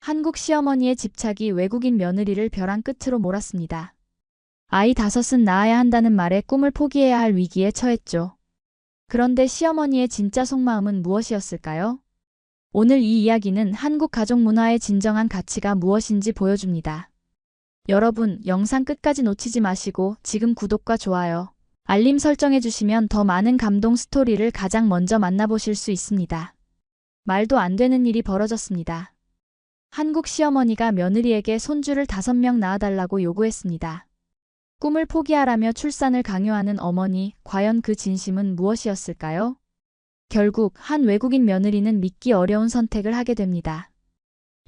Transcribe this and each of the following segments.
한국 시어머니의 집착이 외국인 며느리를 벼랑 끝으로 몰았습니다. 아이 5은 낳아야 한다는 말에 꿈을 포기해야 할 위기에 처했죠. 그런데 시어머니의 진짜 속마음은 무엇이었을까요? 오늘 이 이야기는 한국 가족 문화의 진정한 가치가 무엇인지 보여줍니다. 여러분, 영상 끝까지 놓치지 마시고 지금 구독과 좋아요, 알림 설정해 주시면 더 많은 감동 스토리를 가장 먼저 만나보실 수 있습니다. 말도 안 되는 일이 벌어졌습니다. 한국 시어머니가 며느리에게 손주를 5명 낳아달라고 요구했습니다. 꿈을 포기하라며 출산을 강요하는 어머니, 과연 그 진심은 무엇이었을까요? 결국 한 외국인 며느리는 믿기 어려운 선택을 하게 됩니다.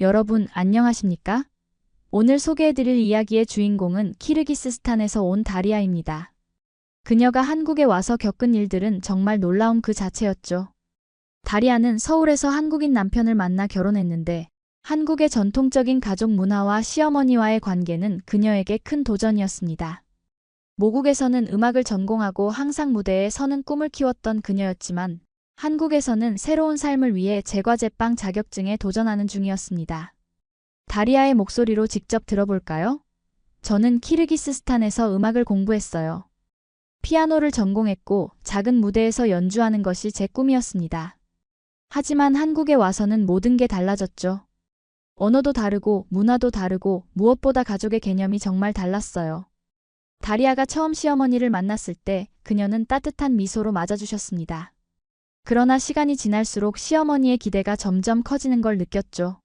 여러분, 안녕하십니까? 오늘 소개해드릴 이야기의 주인공은 키르기스스탄에서 온 다리아입니다. 그녀가 한국에 와서 겪은 일들은 정말 놀라움 그 자체였죠. 다리아는 서울에서 한국인 남편을 만나 결혼했는데 한국의 전통적인 가족 문화와 시어머니와의 관계는 그녀에게 큰 도전이었습니다. 모국에서는 음악을 전공하고 항상 무대에 서는 꿈을 키웠던 그녀였지만 한국에서는 새로운 삶을 위해 제과제빵 자격증에 도전하는 중이었습니다. 다리아의 목소리로 직접 들어볼까요? 저는 키르기스스탄에서 음악을 공부했어요. 피아노를 전공했고 작은 무대에서 연주하는 것이 제 꿈이었습니다. 하지만 한국에 와서는 모든 게 달라졌죠. 언어도 다르고 문화도 다르고 무엇보다 가족의 개념이 정말 달랐어요. 다리아가 처음 시어머니를 만났을 때 그녀는 따뜻한 미소로 맞아주셨습니다. 그러나 시간이 지날수록 시어머니의 기대가 점점 커지는 걸 느꼈죠.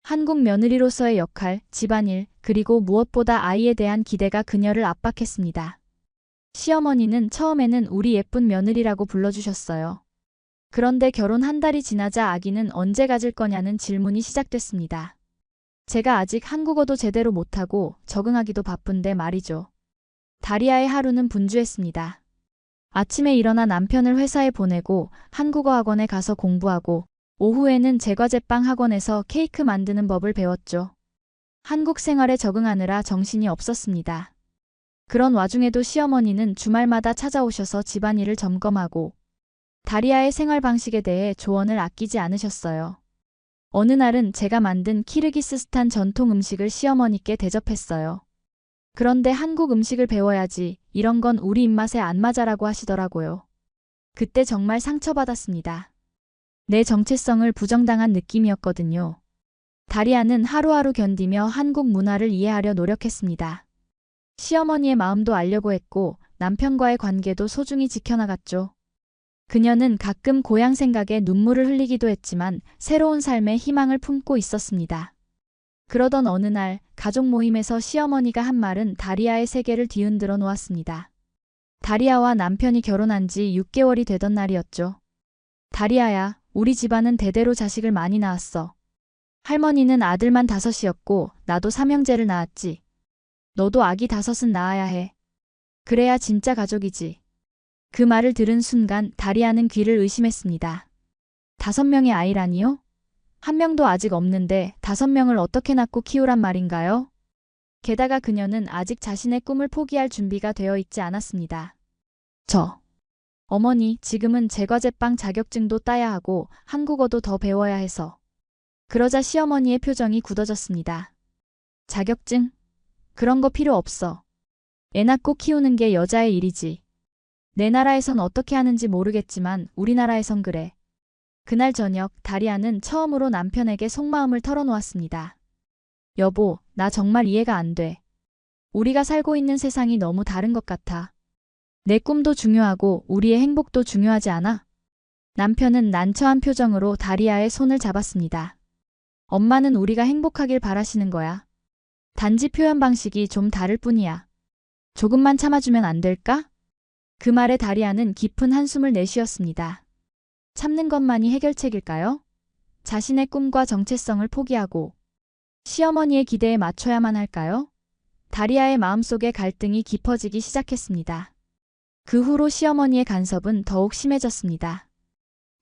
한국 며느리로서의 역할, 집안일, 그리고 무엇보다 아이에 대한 기대가 그녀를 압박했습니다. 시어머니는 처음에는 우리 예쁜 며느리라고 불러주셨어요. 그런데 결혼 한 달이 지나자 아기는 언제 가질 거냐는 질문이 시작됐습니다. 제가 아직 한국어도 제대로 못하고 적응하기도 바쁜데 말이죠. 다리아의 하루는 분주했습니다. 아침에 일어나 남편을 회사에 보내고 한국어 학원에 가서 공부하고 오후에는 제과제빵 학원에서 케이크 만드는 법을 배웠죠. 한국 생활에 적응하느라 정신이 없었습니다. 그런 와중에도 시어머니는 주말마다 찾아오셔서 집안일을 점검하고 다리아의 생활 방식에 대해 조언을 아끼지 않으셨어요. 어느 날은 제가 만든 키르기스스탄 전통 음식을 시어머니께 대접했어요. 그런데 한국 음식을 배워야지, 이런 건 우리 입맛에 안 맞아라고 하시더라고요. 그때 정말 상처받았습니다. 내 정체성을 부정당한 느낌이었거든요. 다리아는 하루하루 견디며 한국 문화를 이해하려 노력했습니다. 시어머니의 마음도 알려고 했고 남편과의 관계도 소중히 지켜나갔죠. 그녀는 가끔 고향 생각에 눈물을 흘리기도 했지만 새로운 삶에 희망을 품고 있었습니다. 그러던 어느 날 가족 모임에서 시어머니가 한 말은 다리아의 세계를 뒤흔들어 놓았습니다. 다리아와 남편이 결혼한 지 6개월이 되던 날이었죠. 다리아야, 우리 집안은 대대로 자식을 많이 낳았어. 할머니는 아들만 5이었고 나도 3형제를 낳았지. 너도 아기 5은 낳아야 해. 그래야 진짜 가족이지. 그 말을 들은 순간 다리아는 귀를 의심했습니다. 5명의 아이라니요? 1명도 아직 없는데 5명을 어떻게 낳고 키우란 말인가요? 게다가 그녀는 아직 자신의 꿈을 포기할 준비가 되어 있지 않았습니다. 어머니, 지금은 제과제빵 자격증도 따야 하고 한국어도 더 배워야 해서. 그러자 시어머니의 표정이 굳어졌습니다. 자격증? 그런 거 필요 없어. 애 낳고 키우는 게 여자의 일이지. 내 나라에선 어떻게 하는지 모르겠지만 우리나라에선 그래. 그날 저녁 다리아는 처음으로 남편에게 속마음을 털어놓았습니다. 여보, 나 정말 이해가 안 돼. 우리가 살고 있는 세상이 너무 다른 것 같아. 내 꿈도 중요하고 우리의 행복도 중요하지 않아? 남편은 난처한 표정으로 다리아의 손을 잡았습니다. 엄마는 우리가 행복하길 바라시는 거야. 단지 표현 방식이 좀 다를 뿐이야. 조금만 참아주면 안 될까? 그 말에 다리아는 깊은 한숨을 내쉬었습니다. 참는 것만이 해결책일까요? 자신의 꿈과 정체성을 포기하고 시어머니의 기대에 맞춰야만 할까요? 다리아의 마음속에 갈등이 깊어지기 시작했습니다. 그 후로 시어머니의 간섭은 더욱 심해졌습니다.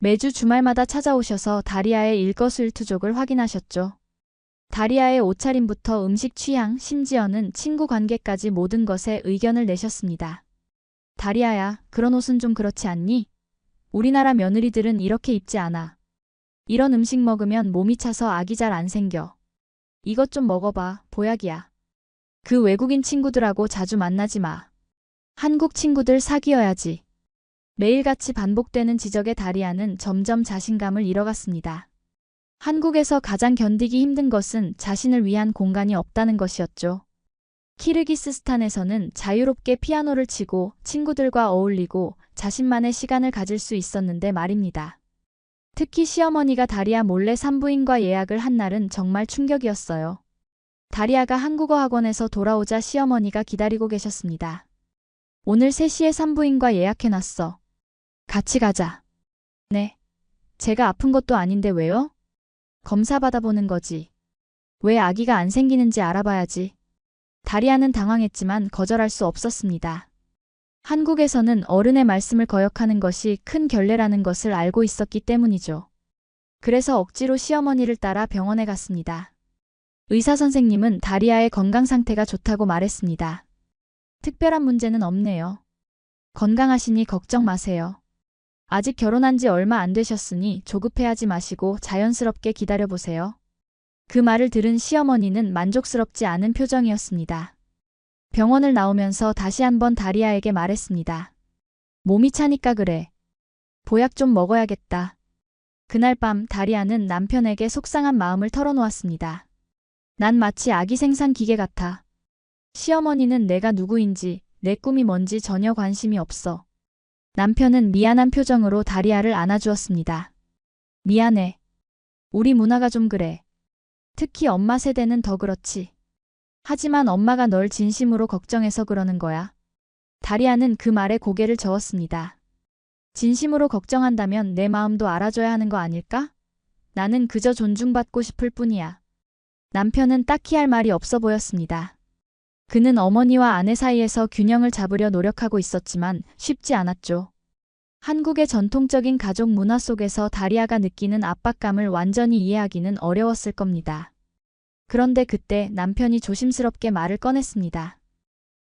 매주 주말마다 찾아오셔서 다리아의 일거수일투족을 확인하셨죠. 다리아의 옷차림부터 음식 취향, 심지어는 친구 관계까지 모든 것에 의견을 내셨습니다. 다리아야, 그런 옷은 좀 그렇지 않니? 우리나라 며느리들은 이렇게 입지 않아. 이런 음식 먹으면 몸이 차서 아기 잘 안 생겨. 이것 좀 먹어봐. 보약이야. 그 외국인 친구들하고 자주 만나지 마. 한국 친구들 사귀어야지. 매일같이 반복되는 지적에 다리아는 점점 자신감을 잃어갔습니다. 한국에서 가장 견디기 힘든 것은 자신을 위한 공간이 없다는 것이었죠. 키르기스스탄에서는 자유롭게 피아노를 치고 친구들과 어울리고 자신만의 시간을 가질 수 있었는데 말입니다. 특히 시어머니가 다리아 몰래 산부인과 예약을 한 날은 정말 충격이었어요. 다리아가 한국어 학원에서 돌아오자 시어머니가 기다리고 계셨습니다. 오늘 3시에 산부인과 예약해놨어. 같이 가자. 네. 제가 아픈 것도 아닌데 왜요? 검사 받아보는 거지. 왜 아기가 안 생기는지 알아봐야지. 다리아는 당황했지만 거절할 수 없었습니다. 한국에서는 어른의 말씀을 거역하는 것이 큰 결례라는 것을 알고 있었기 때문이죠. 그래서 억지로 시어머니를 따라 병원에 갔습니다. 의사 선생님은 다리아의 건강 상태가 좋다고 말했습니다. 특별한 문제는 없네요. 건강하시니 걱정 마세요. 아직 결혼한 지 얼마 안 되셨으니 조급해하지 마시고 자연스럽게 기다려보세요. 그 말을 들은 시어머니는 만족스럽지 않은 표정이었습니다. 병원을 나오면서 다시 한번 다리아에게 말했습니다. 몸이 차니까 그래. 보약 좀 먹어야겠다. 그날 밤 다리아는 남편에게 속상한 마음을 털어놓았습니다. 난 마치 아기 생산 기계 같아. 시어머니는 내가 누구인지, 내 꿈이 뭔지 전혀 관심이 없어. 남편은 미안한 표정으로 다리아를 안아주었습니다. 미안해. 우리 문화가 좀 그래. 특히 엄마 세대는 더 그렇지. 하지만 엄마가 널 진심으로 걱정해서 그러는 거야. 다리아는 그 말에 고개를 저었습니다. 진심으로 걱정한다면 내 마음도 알아줘야 하는 거 아닐까? 나는 그저 존중받고 싶을 뿐이야. 남편은 딱히 할 말이 없어 보였습니다. 그는 어머니와 아내 사이에서 균형을 잡으려 노력하고 있었지만 쉽지 않았죠. 한국의 전통적인 가족 문화 속에서 다리아가 느끼는 압박감을 완전히 이해하기는 어려웠을 겁니다. 그런데 그때 남편이 조심스럽게 말을 꺼냈습니다.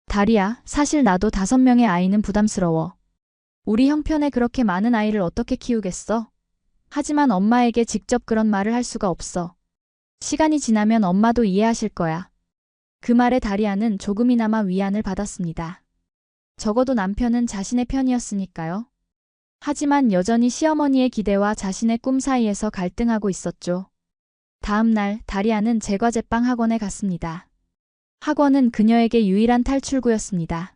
다리아, 사실 나도 5명의 아이는 부담스러워. 우리 형편에 그렇게 많은 아이를 어떻게 키우겠어? 하지만 엄마에게 직접 그런 말을 할 수가 없어. 시간이 지나면 엄마도 이해하실 거야. 그 말에 다리아는 조금이나마 위안을 받았습니다. 적어도 남편은 자신의 편이었으니까요. 하지만 여전히 시어머니의 기대와 자신의 꿈 사이에서 갈등하고 있었죠. 다음 날 다리아는 제과제빵 학원에 갔습니다. 학원은 그녀에게 유일한 탈출구였습니다.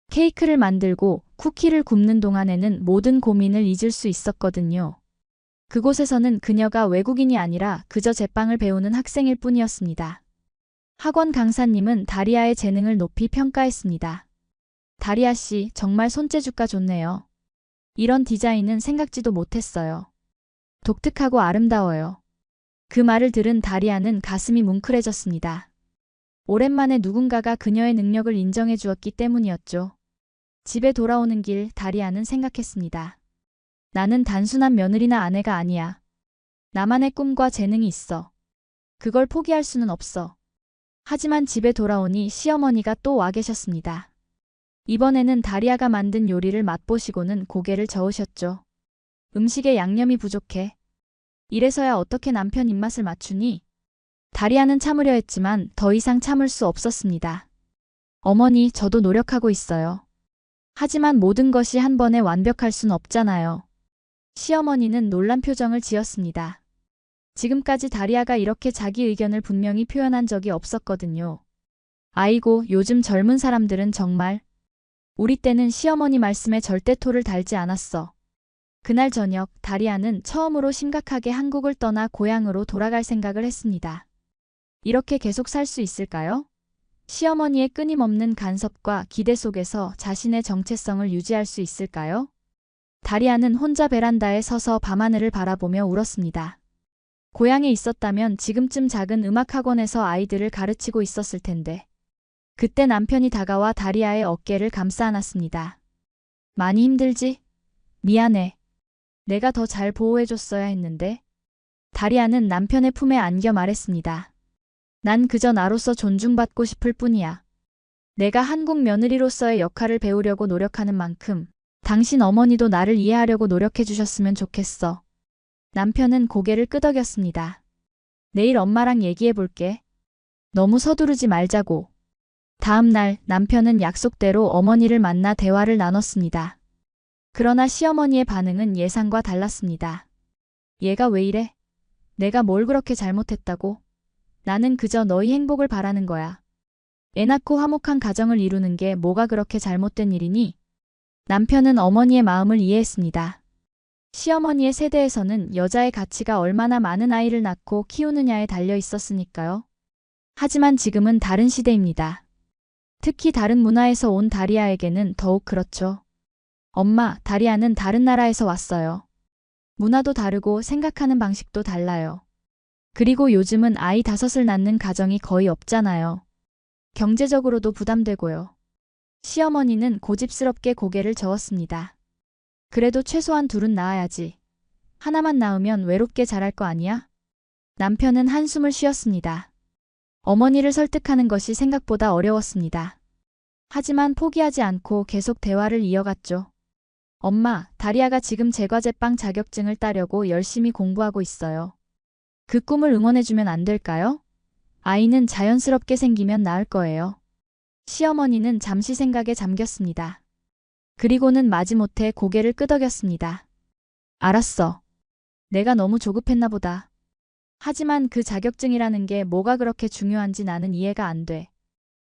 케이크를 만들고 쿠키를 굽는 동안에는 모든 고민을 잊을 수 있었거든요. 그곳에서는 그녀가 외국인이 아니라 그저 제빵을 배우는 학생일 뿐이었습니다. 학원 강사님은 다리아의 재능을 높이 평가했습니다. 다리아 씨, 정말 손재주가 좋네요. 이런 디자인은 생각지도 못했어요. 독특하고 아름다워요. 그 말을 들은 다리아는 가슴이 뭉클해졌습니다. 오랜만에 누군가가 그녀의 능력을 인정해 주었기 때문이었죠. 집에 돌아오는 길 다리아는 생각했습니다. 나는 단순한 며느리나 아내가 아니야. 나만의 꿈과 재능이 있어. 그걸 포기할 수는 없어. 하지만 집에 돌아오니 시어머니가 또 와 계셨습니다. 이번에는 다리아가 만든 요리를 맛보시고는 고개를 저으셨죠. 음식에 양념이 부족해. 이래서야 어떻게 남편 입맛을 맞추니? 다리아는 참으려 했지만 더 이상 참을 수 없었습니다. 어머니, 저도 노력하고 있어요. 하지만 모든 것이 한 번에 완벽할 순 없잖아요. 시어머니는 놀란 표정을 지었습니다. 지금까지 다리아가 이렇게 자기 의견을 분명히 표현한 적이 없었거든요. 아이고, 요즘 젊은 사람들은 정말. 우리 때는 시어머니 말씀에 절대 토를 달지 않았어. 그날 저녁 다리아는 처음으로 심각하게 한국을 떠나 고향으로 돌아갈 생각을 했습니다. 이렇게 계속 살 수 있을까요? 시어머니의 끊임없는 간섭과 기대 속에서 자신의 정체성을 유지할 수 있을까요? 다리아는 혼자 베란다에 서서 밤하늘을 바라보며 울었습니다. 고향에 있었다면 지금쯤 작은 음악학원에서 아이들을 가르치고 있었을 텐데. 그때 남편이 다가와 다리아의 어깨를 감싸 안았습니다. 많이 힘들지? 미안해. 내가 더 잘 보호해줬어야 했는데. 다리아는 남편의 품에 안겨 말했습니다. 난 그저 나로서 존중받고 싶을 뿐이야. 내가 한국 며느리로서의 역할을 배우려고 노력하는 만큼 당신 어머니도 나를 이해하려고 노력해 주셨으면 좋겠어. 남편은 고개를 끄덕였습니다. 내일 엄마랑 얘기해 볼게. 너무 서두르지 말자고. 다음 날 남편은 약속대로 어머니를 만나 대화를 나눴습니다. 그러나 시어머니의 반응은 예상과 달랐습니다. 얘가 왜 이래? 내가 뭘 그렇게 잘못했다고? 나는 그저 너희 행복을 바라는 거야. 애 낳고 화목한 가정을 이루는 게 뭐가 그렇게 잘못된 일이니? 남편은 어머니의 마음을 이해했습니다. 시어머니의 세대에서는 여자의 가치가 얼마나 많은 아이를 낳고 키우느냐에 달려 있었으니까요. 하지만 지금은 다른 시대입니다. 특히 다른 문화에서 온 다리아에게는 더욱 그렇죠. 엄마, 다리아는 다른 나라에서 왔어요. 문화도 다르고 생각하는 방식도 달라요. 그리고 요즘은 아이 5을 낳는 가정이 거의 없잖아요. 경제적으로도 부담되고요. 시어머니는 고집스럽게 고개를 저었습니다. 그래도 최소한 2은 낳아야지. 하나만 낳으면 외롭게 자랄 거 아니야? 남편은 한숨을 쉬었습니다. 어머니를 설득하는 것이 생각보다 어려웠습니다. 하지만 포기하지 않고 계속 대화를 이어갔죠. 엄마, 다리아가 지금 제과제빵 자격증을 따려고 열심히 공부하고 있어요. 그 꿈을 응원해주면 안 될까요? 아이는 자연스럽게 생기면 나을 거예요. 시어머니는 잠시 생각에 잠겼습니다. 그리고는 마지못해 고개를 끄덕였습니다. 알았어. 내가 너무 조급했나 보다. 하지만 그 자격증이라는 게 뭐가 그렇게 중요한지 나는 이해가 안 돼.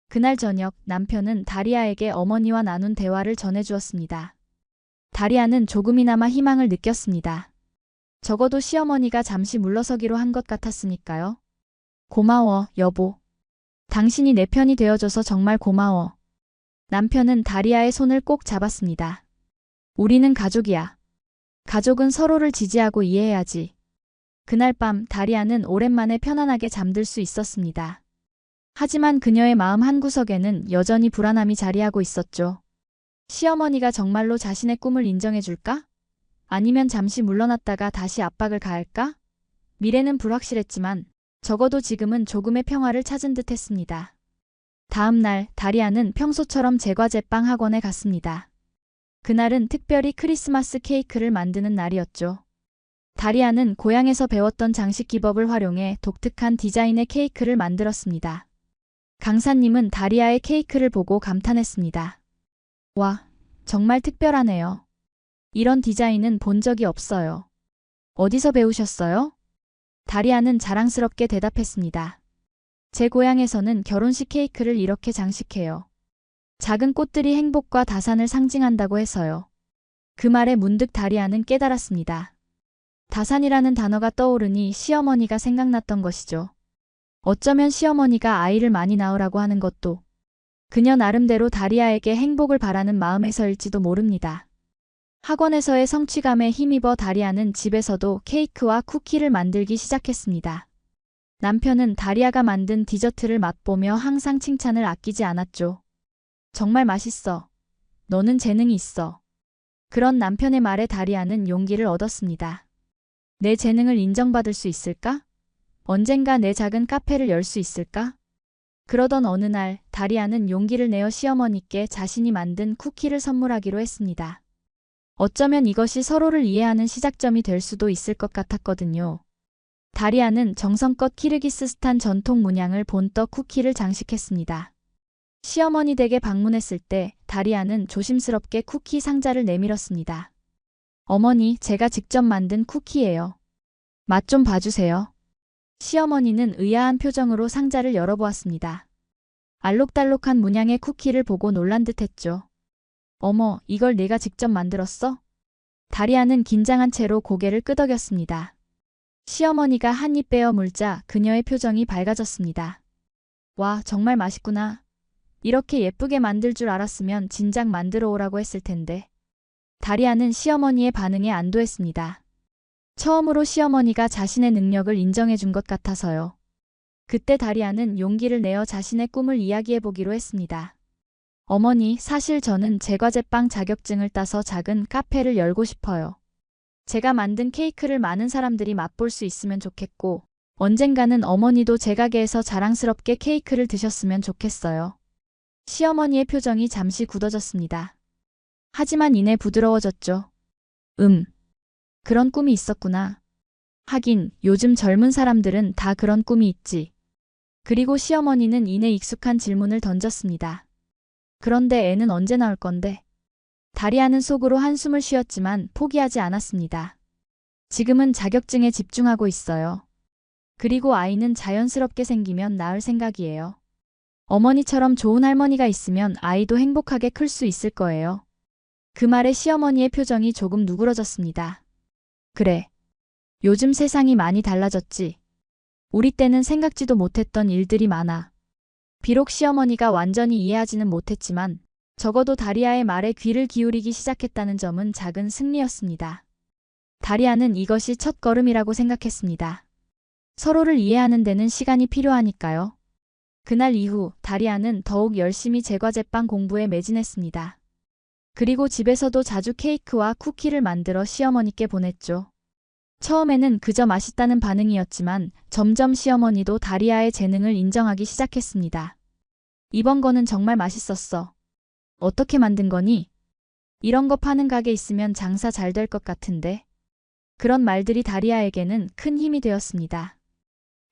그날 저녁 남편은 다리아에게 어머니와 나눈 대화를 전해주었습니다. 다리아는 조금이나마 희망을 느꼈습니다. 적어도 시어머니가 잠시 물러서기로 한 것 같았으니까요. 고마워, 여보. 당신이 내 편이 되어줘서 정말 고마워. 남편은 다리아의 손을 꼭 잡았습니다. 우리는 가족이야. 가족은 서로를 지지하고 이해해야지. 그날 밤 다리아는 오랜만에 편안하게 잠들 수 있었습니다. 하지만 그녀의 마음 한구석에는 여전히 불안함이 자리하고 있었죠. 시어머니가 정말로 자신의 꿈을 인정해줄까? 아니면 잠시 물러났다가 다시 압박을 가할까? 미래는 불확실했지만 적어도 지금은 조금의 평화를 찾은 듯 했습니다. 다음 날 다리아는 평소처럼 제과제빵 학원에 갔습니다. 그날은 특별히 크리스마스 케이크를 만드는 날이었죠. 다리아는 고향에서 배웠던 장식 기법을 활용해 독특한 디자인의 케이크를 만들었습니다. 강사님은 다리아의 케이크를 보고 감탄했습니다. 와, 정말 특별하네요. 이런 디자인은 본 적이 없어요. 어디서 배우셨어요? 다리아는 자랑스럽게 대답했습니다. 제 고향에서는 결혼식 케이크를 이렇게 장식해요. 작은 꽃들이 행복과 다산을 상징한다고 해서요. 그 말에 문득 다리아는 깨달았습니다. 다산이라는 단어가 떠오르니 시어머니가 생각났던 것이죠. 어쩌면 시어머니가 아이를 많이 낳으라고 하는 것도 그녀 나름대로 다리아에게 행복을 바라는 마음에서일지도 모릅니다. 학원에서의 성취감에 힘입어 다리아는 집에서도 케이크와 쿠키를 만들기 시작했습니다. 남편은 다리아가 만든 디저트를 맛보며 항상 칭찬을 아끼지 않았죠. 정말 맛있어. 너는 재능이 있어. 그런 남편의 말에 다리아는 용기를 얻었습니다. 내 재능을 인정받을 수 있을까? 언젠가 내 작은 카페를 열 수 있을까? 그러던 어느 날 다리아는 용기를 내어 시어머니께 자신이 만든 쿠키를 선물하기로 했습니다. 어쩌면 이것이 서로를 이해하는 시작점이 될 수도 있을 것 같았거든요. 다리아는 정성껏 키르기스스탄 전통 문양을 본 떡 쿠키를 장식했습니다. 시어머니 댁에 방문했을 때 다리아는 조심스럽게 쿠키 상자를 내밀었습니다. 어머니, 제가 직접 만든 쿠키예요. 맛 좀 봐주세요. 시어머니는 의아한 표정으로 상자를 열어보았습니다. 알록달록한 문양의 쿠키를 보고 놀란 듯했죠. 어머, 이걸 내가 직접 만들었어? 다리아는 긴장한 채로 고개를 끄덕였습니다. 시어머니가 한 입 빼어 물자 그녀의 표정이 밝아졌습니다. 와, 정말 맛있구나. 이렇게 예쁘게 만들 줄 알았으면 진작 만들어 오라고 했을 텐데. 다리아는 시어머니의 반응에 안도했습니다. 처음으로 시어머니가 자신의 능력을 인정해 준 것 같아서요. 그때 다리아는 용기를 내어 자신의 꿈을 이야기해 보기로 했습니다. 어머니, 사실 저는 제과제빵 자격증을 따서 작은 카페를 열고 싶어요. 제가 만든 케이크를 많은 사람들이 맛볼 수 있으면 좋겠고, 언젠가는 어머니도 제 가게에서 자랑스럽게 케이크를 드셨으면 좋겠어요. 시어머니의 표정이 잠시 굳어졌습니다. 하지만 이내 부드러워졌죠. 그런 꿈이 있었구나. 하긴 요즘 젊은 사람들은 다 그런 꿈이 있지. 그리고 시어머니는 이내 익숙한 질문을 던졌습니다. 그런데 애는 언제 나올 건데? 다리아는 속으로 한숨을 쉬었지만 포기하지 않았습니다. 지금은 자격증에 집중하고 있어요. 그리고 아이는 자연스럽게 생기면 낳을 생각이에요. 어머니처럼 좋은 할머니가 있으면 아이도 행복하게 클 수 있을 거예요. 그 말에 시어머니의 표정이 조금 누그러졌습니다. 그래. 요즘 세상이 많이 달라졌지. 우리 때는 생각지도 못했던 일들이 많아. 비록 시어머니가 완전히 이해하지는 못했지만 적어도 다리아의 말에 귀를 기울이기 시작했다는 점은 작은 승리였습니다. 다리아는 이것이 첫 걸음이라고 생각했습니다. 서로를 이해하는 데는 시간이 필요하니까요. 그날 이후 다리아는 더욱 열심히 제과제빵 공부에 매진했습니다. 그리고 집에서도 자주 케이크와 쿠키를 만들어 시어머니께 보냈죠. 처음에는 그저 맛있다는 반응이었지만 점점 시어머니도 다리아의 재능을 인정하기 시작했습니다. 이번 거는 정말 맛있었어. 어떻게 만든 거니? 이런 거 파는 가게 있으면 장사 잘 될 것 같은데. 그런 말들이 다리아에게는 큰 힘이 되었습니다.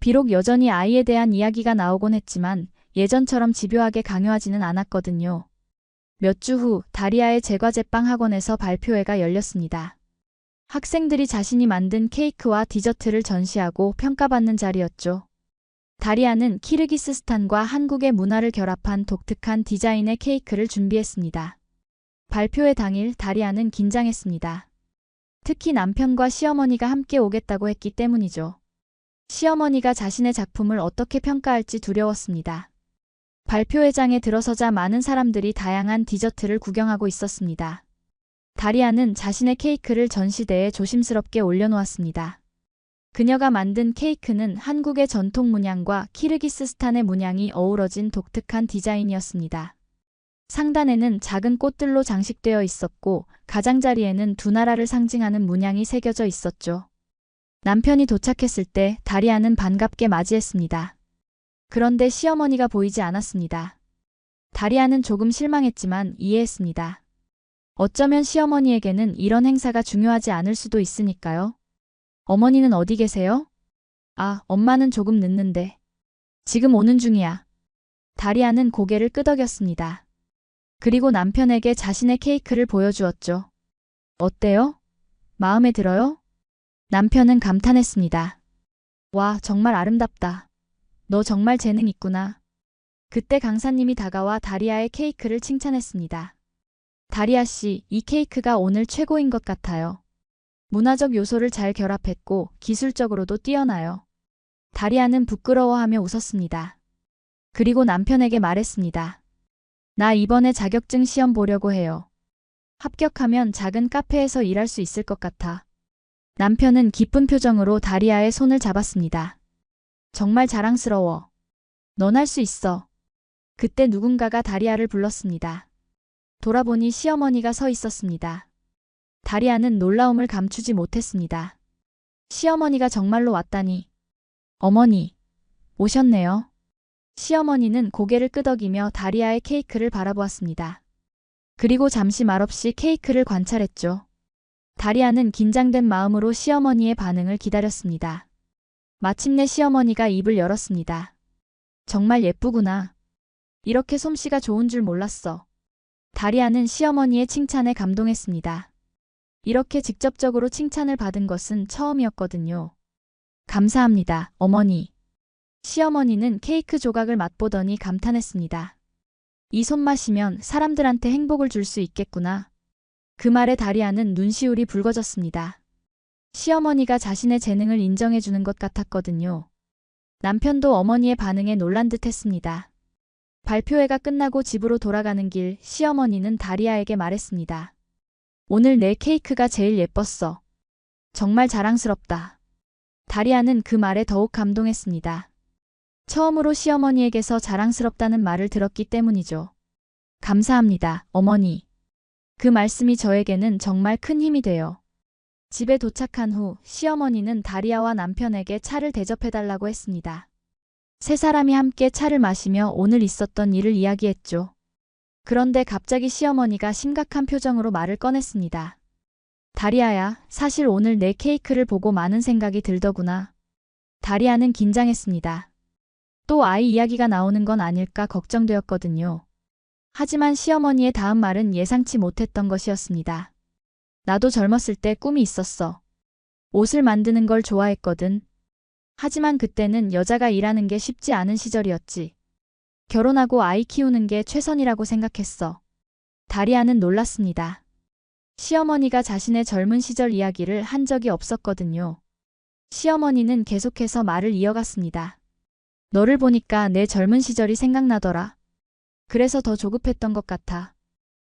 비록 여전히 아이에 대한 이야기가 나오곤 했지만 예전처럼 집요하게 강요하지는 않았거든요. 몇 주 후 다리아의 제과제빵 학원에서 발표회가 열렸습니다. 학생들이 자신이 만든 케이크와 디저트를 전시하고 평가받는 자리였죠. 다리아는 키르기스스탄과 한국의 문화를 결합한 독특한 디자인의 케이크를 준비했습니다. 발표회 당일 다리아는 긴장했습니다. 특히 남편과 시어머니가 함께 오겠다고 했기 때문이죠. 시어머니가 자신의 작품을 어떻게 평가할지 두려웠습니다. 발표회장에 들어서자 많은 사람들이 다양한 디저트를 구경하고 있었습니다. 다리아는 자신의 케이크를 전시대에 조심스럽게 올려놓았습니다. 그녀가 만든 케이크는 한국의 전통 문양과 키르기스스탄의 문양이 어우러진 독특한 디자인이었습니다. 상단에는 작은 꽃들로 장식되어 있었고 가장자리에는 두 나라를 상징하는 문양이 새겨져 있었죠. 남편이 도착했을 때 다리아는 반갑게 맞이했습니다. 그런데 시어머니가 보이지 않았습니다. 다리아는 조금 실망했지만 이해했습니다. 어쩌면 시어머니에게는 이런 행사가 중요하지 않을 수도 있으니까요. 어머니는 어디 계세요? 아, 엄마는 조금 늦는데. 지금 오는 중이야. 다리아는 고개를 끄덕였습니다. 그리고 남편에게 자신의 케이크를 보여주었죠. 어때요? 마음에 들어요? 남편은 감탄했습니다. 와, 정말 아름답다. 너 정말 재능 있구나. 그때 강사님이 다가와 다리아의 케이크를 칭찬했습니다. 다리아 씨, 이 케이크가 오늘 최고인 것 같아요. 문화적 요소를 잘 결합했고 기술적으로도 뛰어나요. 다리아는 부끄러워하며 웃었습니다. 그리고 남편에게 말했습니다. 나 이번에 자격증 시험 보려고 해요. 합격하면 작은 카페에서 일할 수 있을 것 같아. 남편은 기쁜 표정으로 다리아의 손을 잡았습니다. 정말 자랑스러워. 넌 할 수 있어. 그때 누군가가 다리아를 불렀습니다. 돌아보니 시어머니가 서 있었습니다. 다리아는 놀라움을 감추지 못했습니다. 시어머니가 정말로 왔다니. 어머니, 오셨네요. 시어머니는 고개를 끄덕이며 다리아의 케이크를 바라보았습니다. 그리고 잠시 말없이 케이크를 관찰했죠. 다리아는 긴장된 마음으로 시어머니의 반응을 기다렸습니다. 마침내 시어머니가 입을 열었습니다. 정말 예쁘구나. 이렇게 솜씨가 좋은 줄 몰랐어. 다리아는 시어머니의 칭찬에 감동했습니다. 이렇게 직접적으로 칭찬을 받은 것은 처음이었거든요. 감사합니다, 어머니. 시어머니는 케이크 조각을 맛보더니 감탄했습니다. 이 손맛이면 사람들한테 행복을 줄 수 있겠구나. 그 말에 다리아는 눈시울이 붉어졌습니다. 시어머니가 자신의 재능을 인정해 주는 것 같았거든요. 남편도 어머니의 반응에 놀란 듯 했습니다. 발표회가 끝나고 집으로 돌아가는 길 시어머니는 다리아에게 말했습니다. 오늘 내 케이크가 제일 예뻤어. 정말 자랑스럽다. 다리아는 그 말에 더욱 감동했습니다. 처음으로 시어머니에게서 자랑스럽다는 말을 들었기 때문이죠. 감사합니다, 어머니. 그 말씀이 저에게는 정말 큰 힘이 돼요. 집에 도착한 후 시어머니는 다리아와 남편에게 차를 대접해달라고 했습니다. 세 사람이 함께 차를 마시며 오늘 있었던 일을 이야기했죠. 그런데 갑자기 시어머니가 심각한 표정으로 말을 꺼냈습니다. 다리아야, 사실 오늘 내 케이크를 보고 많은 생각이 들더구나. 다리아는 긴장했습니다. 또 아이 이야기가 나오는 건 아닐까 걱정되었거든요. 하지만 시어머니의 다음 말은 예상치 못했던 것이었습니다. 나도 젊었을 때 꿈이 있었어. 옷을 만드는 걸 좋아했거든. 하지만 그때는 여자가 일하는 게 쉽지 않은 시절이었지. 결혼하고 아이 키우는 게 최선이라고 생각했어. 다리아는 놀랐습니다. 시어머니가 자신의 젊은 시절 이야기를 한 적이 없었거든요. 시어머니는 계속해서 말을 이어갔습니다. 너를 보니까 내 젊은 시절이 생각나더라. 그래서 더 조급했던 것 같아.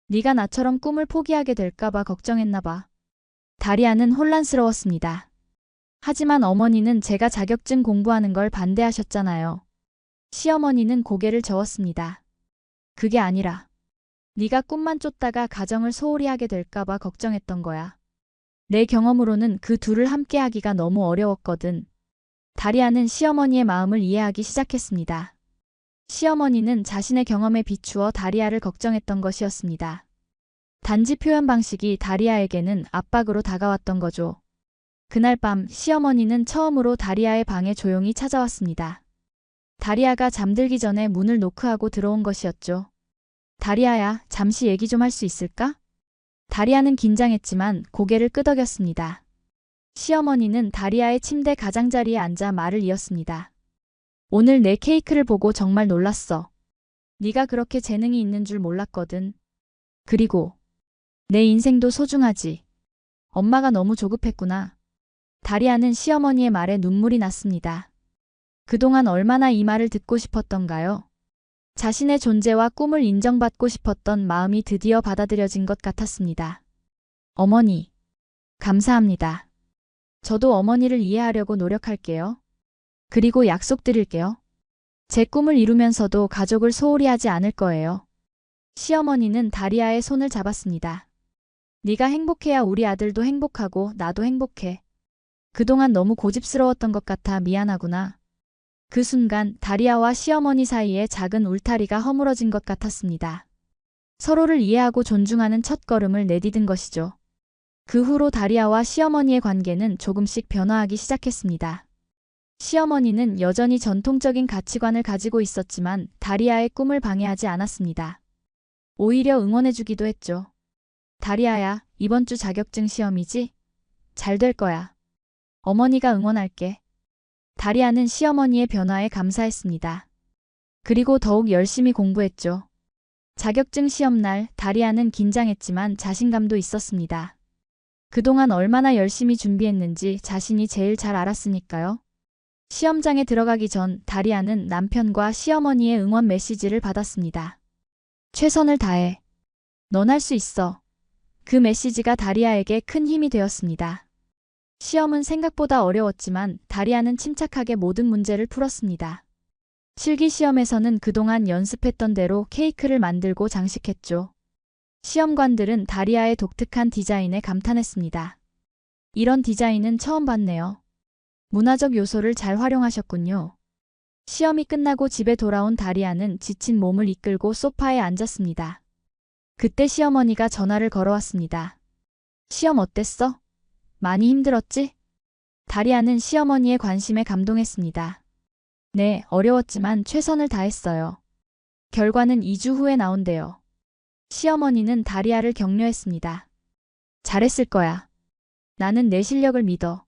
네가 나처럼 꿈을 포기하게 될까봐 걱정했나 봐. 다리아는 혼란스러웠습니다. 하지만 어머니는 제가 자격증 공부하는 걸 반대하셨잖아요. 시어머니는 고개를 저었습니다. 그게 아니라 네가 꿈만 쫓다가 가정을 소홀히 하게 될까봐 걱정했던 거야. 내 경험으로는 그 둘을 함께 하기가 너무 어려웠거든. 다리아는 시어머니의 마음을 이해하기 시작했습니다. 시어머니는 자신의 경험에 비추어 다리아를 걱정했던 것이었습니다. 단지 표현 방식이 다리아에게는 압박으로 다가왔던 거죠. 그날 밤 시어머니는 처음으로 다리아의 방에 조용히 찾아왔습니다. 다리아가 잠들기 전에 문을 노크하고 들어온 것이었죠. 다리아야, 잠시 얘기 좀 할 수 있을까? 다리아는 긴장했지만 고개를 끄덕였습니다. 시어머니는 다리아의 침대 가장자리에 앉아 말을 이었습니다. 오늘 내 케이크를 보고 정말 놀랐어. 네가 그렇게 재능이 있는 줄 몰랐거든. 그리고 내 인생도 소중하지. 엄마가 너무 조급했구나. 다리아는 시어머니의 말에 눈물이 났습니다. 그동안 얼마나 이 말을 듣고 싶었던가요? 자신의 존재와 꿈을 인정받고 싶었던 마음이 드디어 받아들여진 것 같았습니다. 어머니, 감사합니다. 저도 어머니를 이해하려고 노력할게요. 그리고 약속드릴게요. 제 꿈을 이루면서도 가족을 소홀히 하지 않을 거예요. 시어머니는 다리아의 손을 잡았습니다. 네가 행복해야 우리 아들도 행복하고 나도 행복해. 그동안 너무 고집스러웠던 것 같아 미안하구나. 그 순간 다리아와 시어머니 사이에 작은 울타리가 허물어진 것 같았습니다. 서로를 이해하고 존중하는 첫걸음을 내디딘 것이죠. 그 후로 다리아와 시어머니의 관계는 조금씩 변화하기 시작했습니다. 시어머니는 여전히 전통적인 가치관을 가지고 있었지만 다리아의 꿈을 방해하지 않았습니다. 오히려 응원해주기도 했죠. 다리아야, 이번 주 자격증 시험이지? 잘 될 거야. 어머니가 응원할게. 다리아는 시어머니의 변화에 감사했습니다. 그리고 더욱 열심히 공부했죠. 자격증 시험날 다리아는 긴장했지만 자신감도 있었습니다. 그동안 얼마나 열심히 준비했는지 자신이 제일 잘 알았으니까요. 시험장에 들어가기 전 다리아는 남편과 시어머니의 응원 메시지를 받았습니다. 최선을 다해. 넌 할 수 있어. 그 메시지가 다리아에게 큰 힘이 되었습니다. 시험은 생각보다 어려웠지만 다리아는 침착하게 모든 문제를 풀었습니다. 실기시험에서는 그동안 연습했던 대로 케이크를 만들고 장식했죠. 시험관들은 다리아의 독특한 디자인에 감탄했습니다. 이런 디자인은 처음 봤네요. 문화적 요소를 잘 활용하셨군요. 시험이 끝나고 집에 돌아온 다리아는 지친 몸을 이끌고 소파에 앉았습니다. 그때 시어머니가 전화를 걸어왔습니다. 시험 어땠어? 많이 힘들었지? 다리아는 시어머니의 관심에 감동했습니다. 네, 어려웠지만 최선을 다했어요. 결과는 2주 후에 나온대요. 시어머니는 다리아를 격려했습니다. 잘했을 거야. 나는 내 실력을 믿어.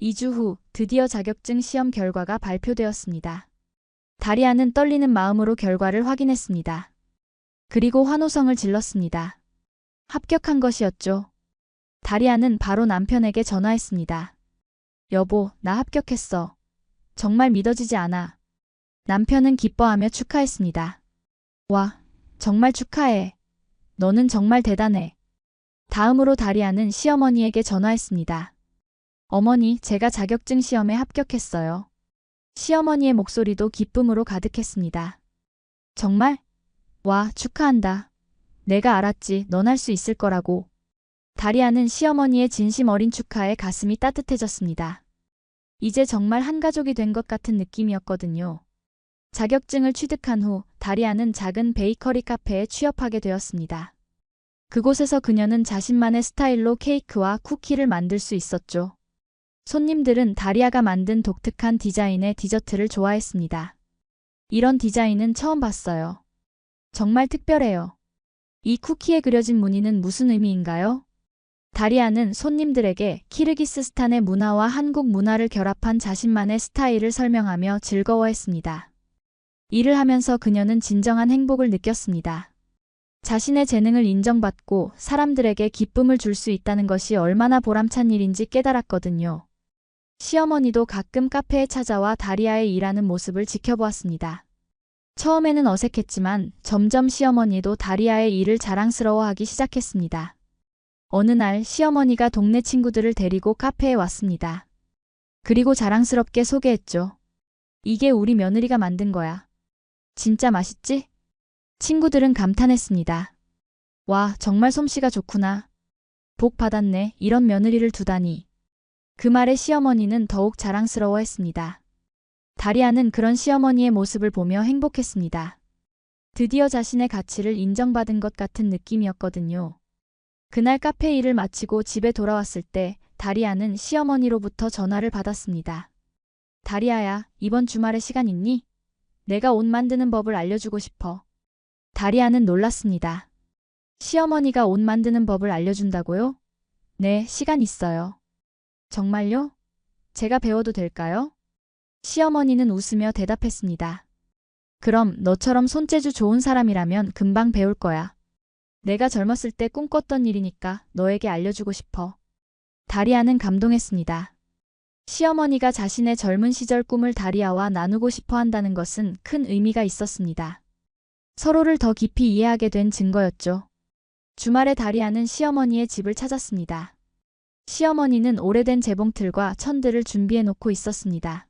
2주 후 드디어 자격증 시험 결과가 발표되었습니다. 다리아는 떨리는 마음으로 결과를 확인했습니다. 그리고 환호성을 질렀습니다. 합격한 것이었죠. 다리아는 바로 남편에게 전화했습니다. 여보, 나 합격했어. 정말 믿어지지 않아. 남편은 기뻐하며 축하했습니다. 와, 정말 축하해. 너는 정말 대단해. 다음으로 다리아는 시어머니에게 전화했습니다. 어머니, 제가 자격증 시험에 합격했어요. 시어머니의 목소리도 기쁨으로 가득했습니다. 정말? 와, 축하한다. 내가 알았지, 넌 할 수 있을 거라고. 다리아는 시어머니의 진심 어린 축하에 가슴이 따뜻해졌습니다. 이제 정말 한 가족이 된 것 같은 느낌이었거든요. 자격증을 취득한 후 다리아는 작은 베이커리 카페에 취업하게 되었습니다. 그곳에서 그녀는 자신만의 스타일로 케이크와 쿠키를 만들 수 있었죠. 손님들은 다리아가 만든 독특한 디자인의 디저트를 좋아했습니다. 이런 디자인은 처음 봤어요. 정말 특별해요. 이 쿠키에 그려진 무늬는 무슨 의미인가요? 다리아는 손님들에게 키르기스스탄의 문화와 한국 문화를 결합한 자신만의 스타일을 설명하며 즐거워했습니다. 일을 하면서 그녀는 진정한 행복을 느꼈습니다. 자신의 재능을 인정받고 사람들에게 기쁨을 줄 수 있다는 것이 얼마나 보람찬 일인지 깨달았거든요. 시어머니도 가끔 카페에 찾아와 다리아의 일하는 모습을 지켜보았습니다. 처음에는 어색했지만 점점 시어머니도 다리아의 일을 자랑스러워하기 시작했습니다. 어느 날 시어머니가 동네 친구들을 데리고 카페에 왔습니다. 그리고 자랑스럽게 소개했죠. 이게 우리 며느리가 만든 거야. 진짜 맛있지? 친구들은 감탄했습니다. 와, 정말 솜씨가 좋구나. 복 받았네. 이런 며느리를 두다니. 그 말에 시어머니는 더욱 자랑스러워했습니다. 다리아는 그런 시어머니의 모습을 보며 행복했습니다. 드디어 자신의 가치를 인정받은 것 같은 느낌이었거든요. 그날 카페 일을 마치고 집에 돌아왔을 때 다리아는 시어머니로부터 전화를 받았습니다. 다리아야, 이번 주말에 시간 있니? 내가 옷 만드는 법을 알려주고 싶어. 다리아는 놀랐습니다. 시어머니가 옷 만드는 법을 알려준다고요? 네, 시간 있어요. 정말요? 제가 배워도 될까요? 시어머니는 웃으며 대답했습니다. 그럼 너처럼 손재주 좋은 사람이라면 금방 배울 거야. 내가 젊었을 때 꿈꿨던 일이니까 너에게 알려주고 싶어. 다리아는 감동했습니다. 시어머니가 자신의 젊은 시절 꿈을 다리아와 나누고 싶어 한다는 것은 큰 의미가 있었습니다. 서로를 더 깊이 이해하게 된 증거였죠. 주말에 다리아는 시어머니의 집을 찾았습니다. 시어머니는 오래된 재봉틀과 천들을 준비해 놓고 있었습니다.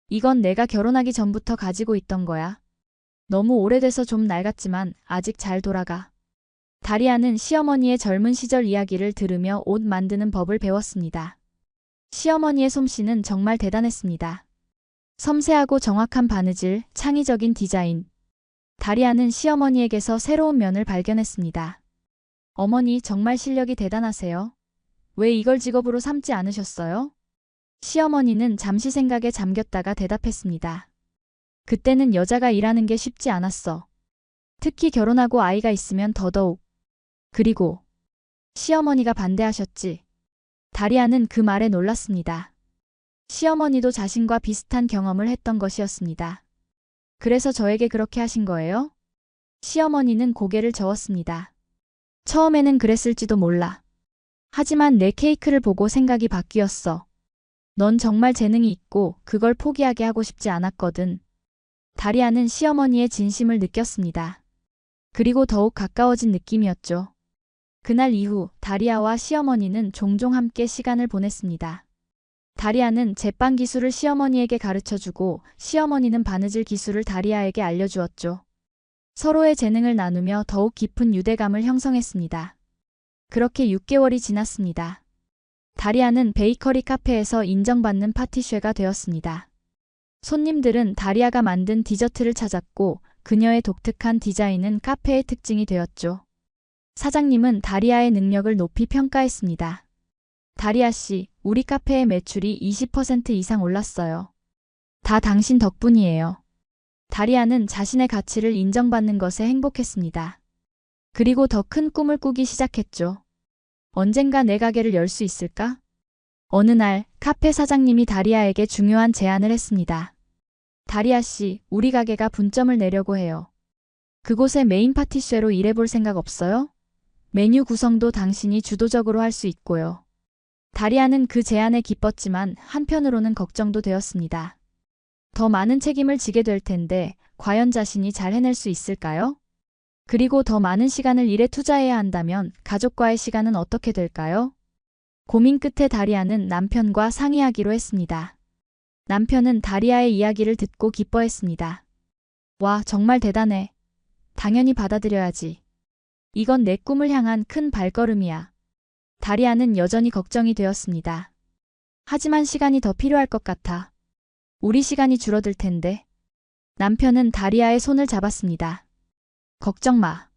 이건 내가 결혼하기 전부터 가지고 있던 거야. 너무 오래돼서 좀 낡았지만 아직 잘 돌아가. 다리아는 시어머니의 젊은 시절 이야기를 들으며 옷 만드는 법을 배웠습니다. 시어머니의 솜씨는 정말 대단했습니다. 섬세하고 정확한 바느질, 창의적인 디자인. 다리아는 시어머니에게서 새로운 면을 발견했습니다. 어머니, 정말 실력이 대단하세요. 왜 이걸 직업으로 삼지 않으셨어요? 시어머니는 잠시 생각에 잠겼다가 대답했습니다. 그때는 여자가 일하는 게 쉽지 않았어. 특히 결혼하고 아이가 있으면 더더욱. 그리고 시어머니가 반대하셨지. 다리아는 그 말에 놀랐습니다. 시어머니도 자신과 비슷한 경험을 했던 것이었습니다. 그래서 저에게 그렇게 하신 거예요? 시어머니는 고개를 저었습니다. 처음에는 그랬을지도 몰라. 하지만 내 케이크를 보고 생각이 바뀌었어. 넌 정말 재능이 있고 그걸 포기하게 하고 싶지 않았거든. 다리아는 시어머니의 진심을 느꼈습니다. 그리고 더욱 가까워진 느낌이었죠. 그날 이후 다리아와 시어머니는 종종 함께 시간을 보냈습니다. 다리아는 제빵 기술을 시어머니에게 가르쳐주고 시어머니는 바느질 기술을 다리아에게 알려주었죠. 서로의 재능을 나누며 더욱 깊은 유대감을 형성했습니다. 그렇게 6개월이 지났습니다. 다리아는 베이커리 카페에서 인정받는 파티쉐가 되었습니다. 손님들은 다리아가 만든 디저트를 찾았고 그녀의 독특한 디자인은 카페의 특징이 되었죠. 사장님은 다리아의 능력을 높이 평가했습니다. 다리아 씨, 우리 카페의 매출이 20% 이상 올랐어요. 다 당신 덕분이에요. 다리아는 자신의 가치를 인정받는 것에 행복했습니다. 그리고 더 큰 꿈을 꾸기 시작했죠. 언젠가 내 가게를 열 수 있을까? 어느 날 카페 사장님이 다리아에게 중요한 제안을 했습니다. 다리아 씨, 우리 가게가 분점을 내려고 해요. 그곳에 메인 파티쉐로 일해볼 생각 없어요? 메뉴 구성도 당신이 주도적으로 할 수 있고요. 다리아는 그 제안에 기뻤지만 한편으로는 걱정도 되었습니다. 더 많은 책임을 지게 될 텐데 과연 자신이 잘 해낼 수 있을까요? 그리고 더 많은 시간을 일에 투자해야 한다면 가족과의 시간은 어떻게 될까요? 고민 끝에 다리아는 남편과 상의하기로 했습니다. 남편은 다리아의 이야기를 듣고 기뻐했습니다. 와, 정말 대단해. 당연히 받아들여야지. 이건 내 꿈을 향한 큰 발걸음이야. 다리아는 여전히 걱정이 되었습니다. 하지만 시간이 더 필요할 것 같아. 우리 시간이 줄어들 텐데. 남편은 다리아의 손을 잡았습니다. 걱정 마.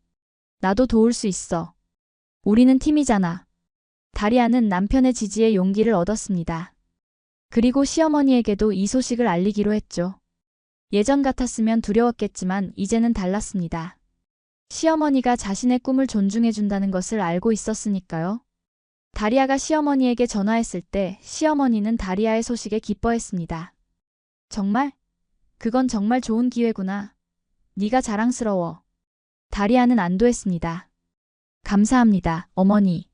나도 도울 수 있어. 우리는 팀이잖아. 다리아는 남편의 지지에 용기를 얻었습니다. 그리고 시어머니에게도 이 소식을 알리기로 했죠. 예전 같았으면 두려웠겠지만 이제는 달랐습니다. 시어머니가 자신의 꿈을 존중해준다는 것을 알고 있었으니까요. 다리아가 시어머니에게 전화했을 때 시어머니는 다리아의 소식에 기뻐했습니다. 정말? 그건 정말 좋은 기회구나. 네가 자랑스러워. 다리아는 안도했습니다. 감사합니다, 어머니.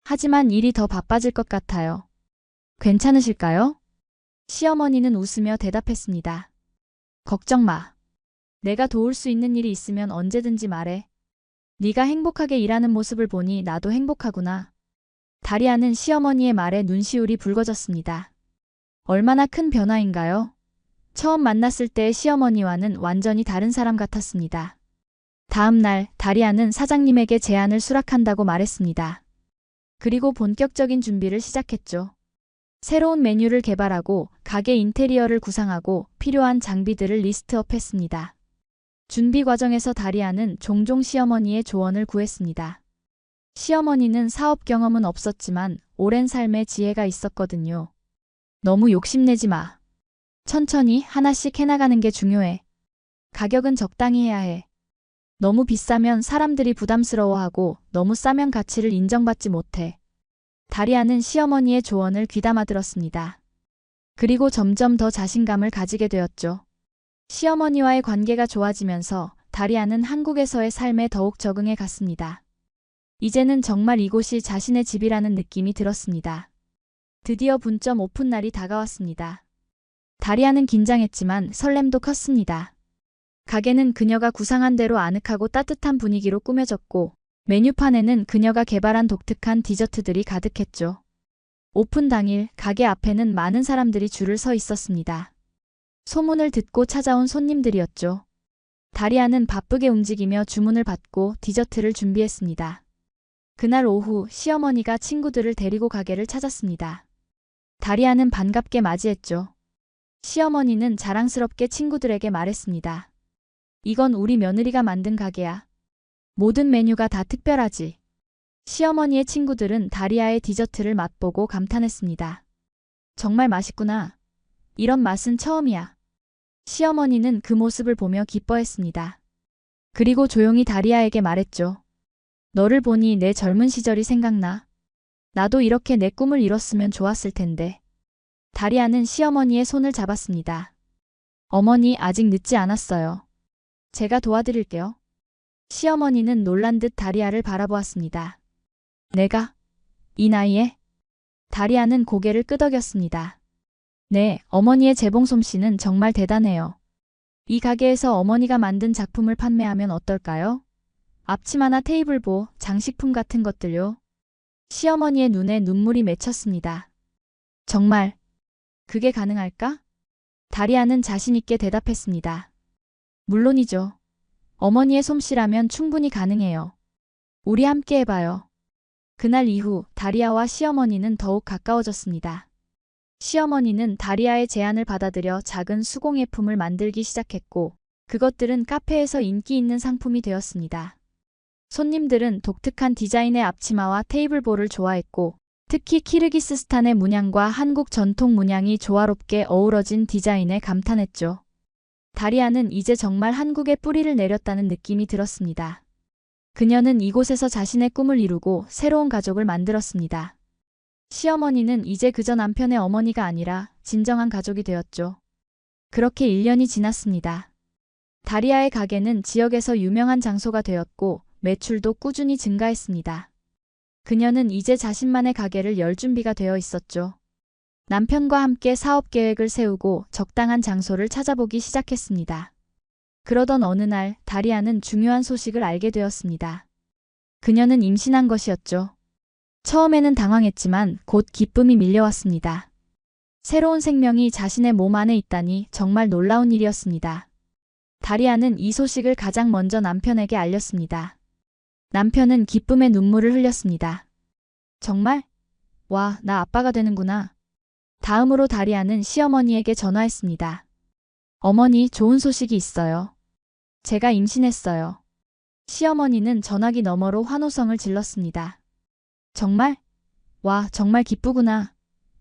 하지만 일이 더 바빠질 것 같아요. 괜찮으실까요? 시어머니는 웃으며 대답했습니다. 걱정 마. 내가 도울 수 있는 일이 있으면 언제든지 말해. 네가 행복하게 일하는 모습을 보니 나도 행복하구나. 다리아는 시어머니의 말에 눈시울이 붉어졌습니다. 얼마나 큰 변화인가요? 처음 만났을 때의 시어머니와는 완전히 다른 사람 같았습니다. 다음 날 다리아는 사장님에게 제안을 수락한다고 말했습니다. 그리고 본격적인 준비를 시작했죠. 새로운 메뉴를 개발하고 가게 인테리어를 구상하고 필요한 장비들을 리스트업했습니다. 준비 과정에서 다리아는 종종 시어머니의 조언을 구했습니다. 시어머니는 사업 경험은 없었지만 오랜 삶의 지혜가 있었거든요. 너무 욕심내지 마. 천천히 하나씩 해나가는 게 중요해. 가격은 적당히 해야 해. 너무 비싸면 사람들이 부담스러워하고 너무 싸면 가치를 인정받지 못해. 다리아는 시어머니의 조언을 귀담아 들었습니다. 그리고 점점 더 자신감을 가지게 되었죠. 시어머니와의 관계가 좋아지면서 다리아는 한국에서의 삶에 더욱 적응해 갔습니다. 이제는 정말 이곳이 자신의 집이라는 느낌이 들었습니다. 드디어 분점 오픈 날이 다가왔습니다. 다리아는 긴장했지만 설렘도 컸습니다. 가게는 그녀가 구상한 대로 아늑하고 따뜻한 분위기로 꾸며졌고 메뉴판에는 그녀가 개발한 독특한 디저트들이 가득했죠. 오픈 당일 가게 앞에는 많은 사람들이 줄을 서 있었습니다. 소문을 듣고 찾아온 손님들이었죠. 다리아는 바쁘게 움직이며 주문을 받고 디저트를 준비했습니다. 그날 오후 시어머니가 친구들을 데리고 가게를 찾았습니다. 다리아는 반갑게 맞이했죠. 시어머니는 자랑스럽게 친구들에게 말했습니다. 이건 우리 며느리가 만든 가게야. 모든 메뉴가 다 특별하지. 시어머니의 친구들은 다리아의 디저트를 맛보고 감탄했습니다. 정말 맛있구나. 이런 맛은 처음이야. 시어머니는 그 모습을 보며 기뻐했습니다. 그리고 조용히 다리아에게 말했죠. 너를 보니 내 젊은 시절이 생각나. 나도 이렇게 내 꿈을 이뤘으면 좋았을 텐데. 다리아는 시어머니의 손을 잡았습니다. 어머니, 아직 늦지 않았어요. 제가 도와드릴게요. 시어머니는 놀란 듯 다리아를 바라보았습니다. 내가? 이 나이에? 다리아는 고개를 끄덕였습니다. 네, 어머니의 재봉 솜씨는 정말 대단해요. 이 가게에서 어머니가 만든 작품을 판매하면 어떨까요? 앞치마나 테이블보, 장식품 같은 것들요. 시어머니의 눈에 눈물이 맺혔습니다. 정말, 그게 가능할까? 다리아는 자신있게 대답했습니다. 물론이죠. 어머니의 솜씨라면 충분히 가능해요. 우리 함께 해봐요. 그날 이후 다리아와 시어머니는 더욱 가까워졌습니다. 시어머니는 다리아의 제안을 받아들여 작은 수공예품을 만들기 시작했고 그것들은 카페에서 인기 있는 상품이 되었습니다. 손님들은 독특한 디자인의 앞치마와 테이블보를 좋아했고 특히 키르기스스탄의 문양과 한국 전통 문양이 조화롭게 어우러진 디자인에 감탄했죠. 다리아는 이제 정말 한국에 뿌리를 내렸다는 느낌이 들었습니다. 그녀는 이곳에서 자신의 꿈을 이루고 새로운 가족을 만들었습니다. 시어머니는 이제 그저 남편의 어머니가 아니라 진정한 가족이 되었죠. 그렇게 1년이 지났습니다. 다리아의 가게는 지역에서 유명한 장소가 되었고 매출도 꾸준히 증가했습니다. 그녀는 이제 자신만의 가게를 열 준비가 되어 있었죠. 남편과 함께 사업 계획을 세우고 적당한 장소를 찾아보기 시작했습니다. 그러던 어느 날 다리아는 중요한 소식을 알게 되었습니다. 그녀는 임신한 것이었죠. 처음에는 당황했지만 곧 기쁨이 밀려왔습니다. 새로운 생명이 자신의 몸 안에 있다니 정말 놀라운 일이었습니다. 다리아는 이 소식을 가장 먼저 남편에게 알렸습니다. 남편은 기쁨의 눈물을 흘렸습니다. 정말? 와, 나 아빠가 되는구나. 다음으로 다리아는 시어머니에게 전화했습니다. 어머니, 좋은 소식이 있어요. 제가 임신했어요. 시어머니는 전화기 너머로 환호성을 질렀습니다. 정말? 와, 정말 기쁘구나.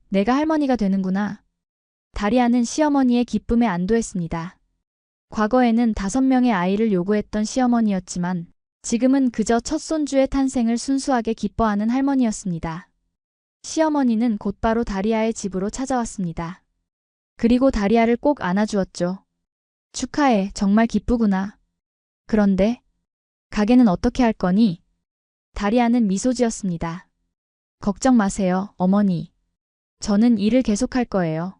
내가 할머니가 되는구나. 다리아는 시어머니의 기쁨에 안도했습니다. 과거에는 5명의 아이를 요구했던 시어머니였지만 지금은 그저 첫 손주의 탄생을 순수하게 기뻐하는 할머니였습니다. 시어머니는 곧바로 다리아의 집으로 찾아왔습니다. 그리고 다리아를 꼭 안아주었죠. 축하해, 정말 기쁘구나. 그런데 가게는 어떻게 할 거니? 다리아는 미소 지었습니다. 걱정 마세요, 어머니. 저는 일을 계속할 거예요.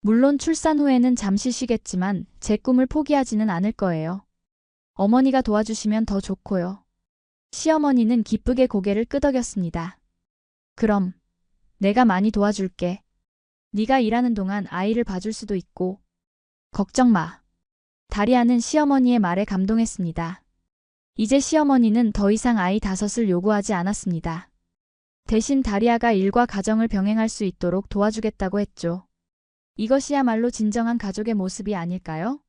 물론 출산 후에는 잠시 쉬겠지만 제 꿈을 포기하지는 않을 거예요. 어머니가 도와주시면 더 좋고요. 시어머니는 기쁘게 고개를 끄덕였습니다. 그럼 내가 많이 도와줄게. 네가 일하는 동안 아이를 봐줄 수도 있고. 걱정 마. 다리아는 시어머니의 말에 감동했습니다. 이제 시어머니는 더 이상 아이 5을 요구하지 않았습니다. 대신 다리아가 일과 가정을 병행할 수 있도록 도와주겠다고 했죠. 이것이야말로 진정한 가족의 모습이 아닐까요?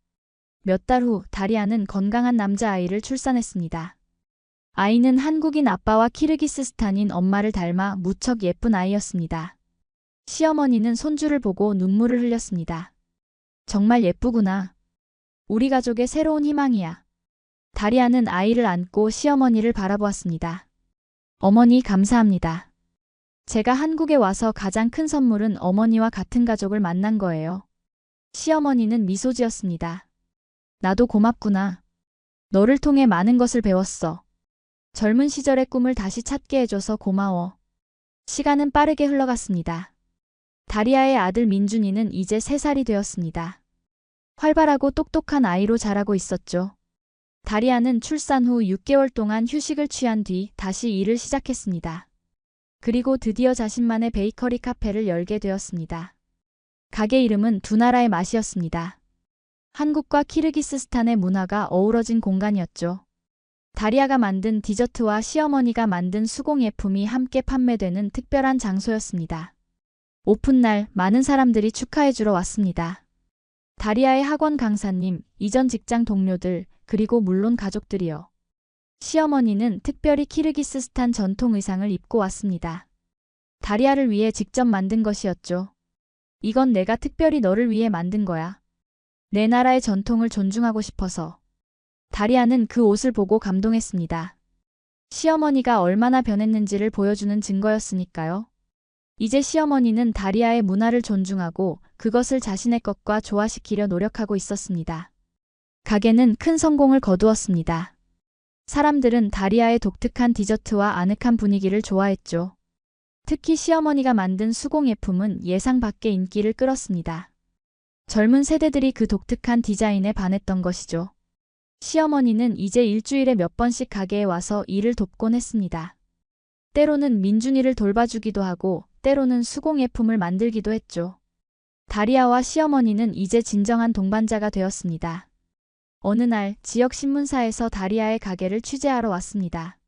몇 달 후 다리아는 건강한 남자아이를 출산했습니다. 아이는 한국인 아빠와 키르기스스탄인 엄마를 닮아 무척 예쁜 아이였습니다. 시어머니는 손주를 보고 눈물을 흘렸습니다. 정말 예쁘구나. 우리 가족의 새로운 희망이야. 다리아는 아이를 안고 시어머니를 바라보았습니다. 어머니 감사합니다. 제가 한국에 와서 가장 큰 선물은 어머니와 같은 가족을 만난 거예요. 시어머니는 미소 지었습니다. 나도 고맙구나. 너를 통해 많은 것을 배웠어. 젊은 시절의 꿈을 다시 찾게 해줘서 고마워. 시간은 빠르게 흘러갔습니다. 다리아의 아들 민준이는 이제 3살이 되었습니다. 활발하고 똑똑한 아이로 자라고 있었죠. 다리아는 출산 후 6개월 동안 휴식을 취한 뒤 다시 일을 시작했습니다. 그리고 드디어 자신만의 베이커리 카페를 열게 되었습니다. 가게 이름은 두 나라의 맛이었습니다. 한국과 키르기스스탄의 문화가 어우러진 공간이었죠. 다리아가 만든 디저트와 시어머니가 만든 수공예품이 함께 판매되는 특별한 장소였습니다. 오픈날 많은 사람들이 축하해주러 왔습니다. 다리아의 학원 강사님, 이전 직장 동료들, 그리고 물론 가족들이요. 시어머니는 특별히 키르기스스탄 전통 의상을 입고 왔습니다. 다리아를 위해 직접 만든 것이었죠. 이건 내가 특별히 너를 위해 만든 거야. 내 나라의 전통을 존중하고 싶어서. 다리아는 그 옷을 보고 감동했습니다. 시어머니가 얼마나 변했는지를 보여주는 증거였으니까요. 이제 시어머니는 다리아의 문화를 존중하고 그것을 자신의 것과 조화시키려 노력하고 있었습니다. 가게는 큰 성공을 거두었습니다. 사람들은 다리아의 독특한 디저트와 아늑한 분위기를 좋아했죠. 특히 시어머니가 만든 수공예품은 예상 밖의 인기를 끌었습니다. 젊은 세대들이 그 독특한 디자인에 반했던 것이죠. 시어머니는 이제 일주일에 몇 번씩 가게에 와서 일을 돕곤 했습니다. 때로는 민준이를 돌봐주기도 하고 때로는 수공예품을 만들기도 했죠. 다리아와 시어머니는 이제 진정한 동반자가 되었습니다. 어느 날 지역 신문사에서 다리아의 가게를 취재하러 왔습니다.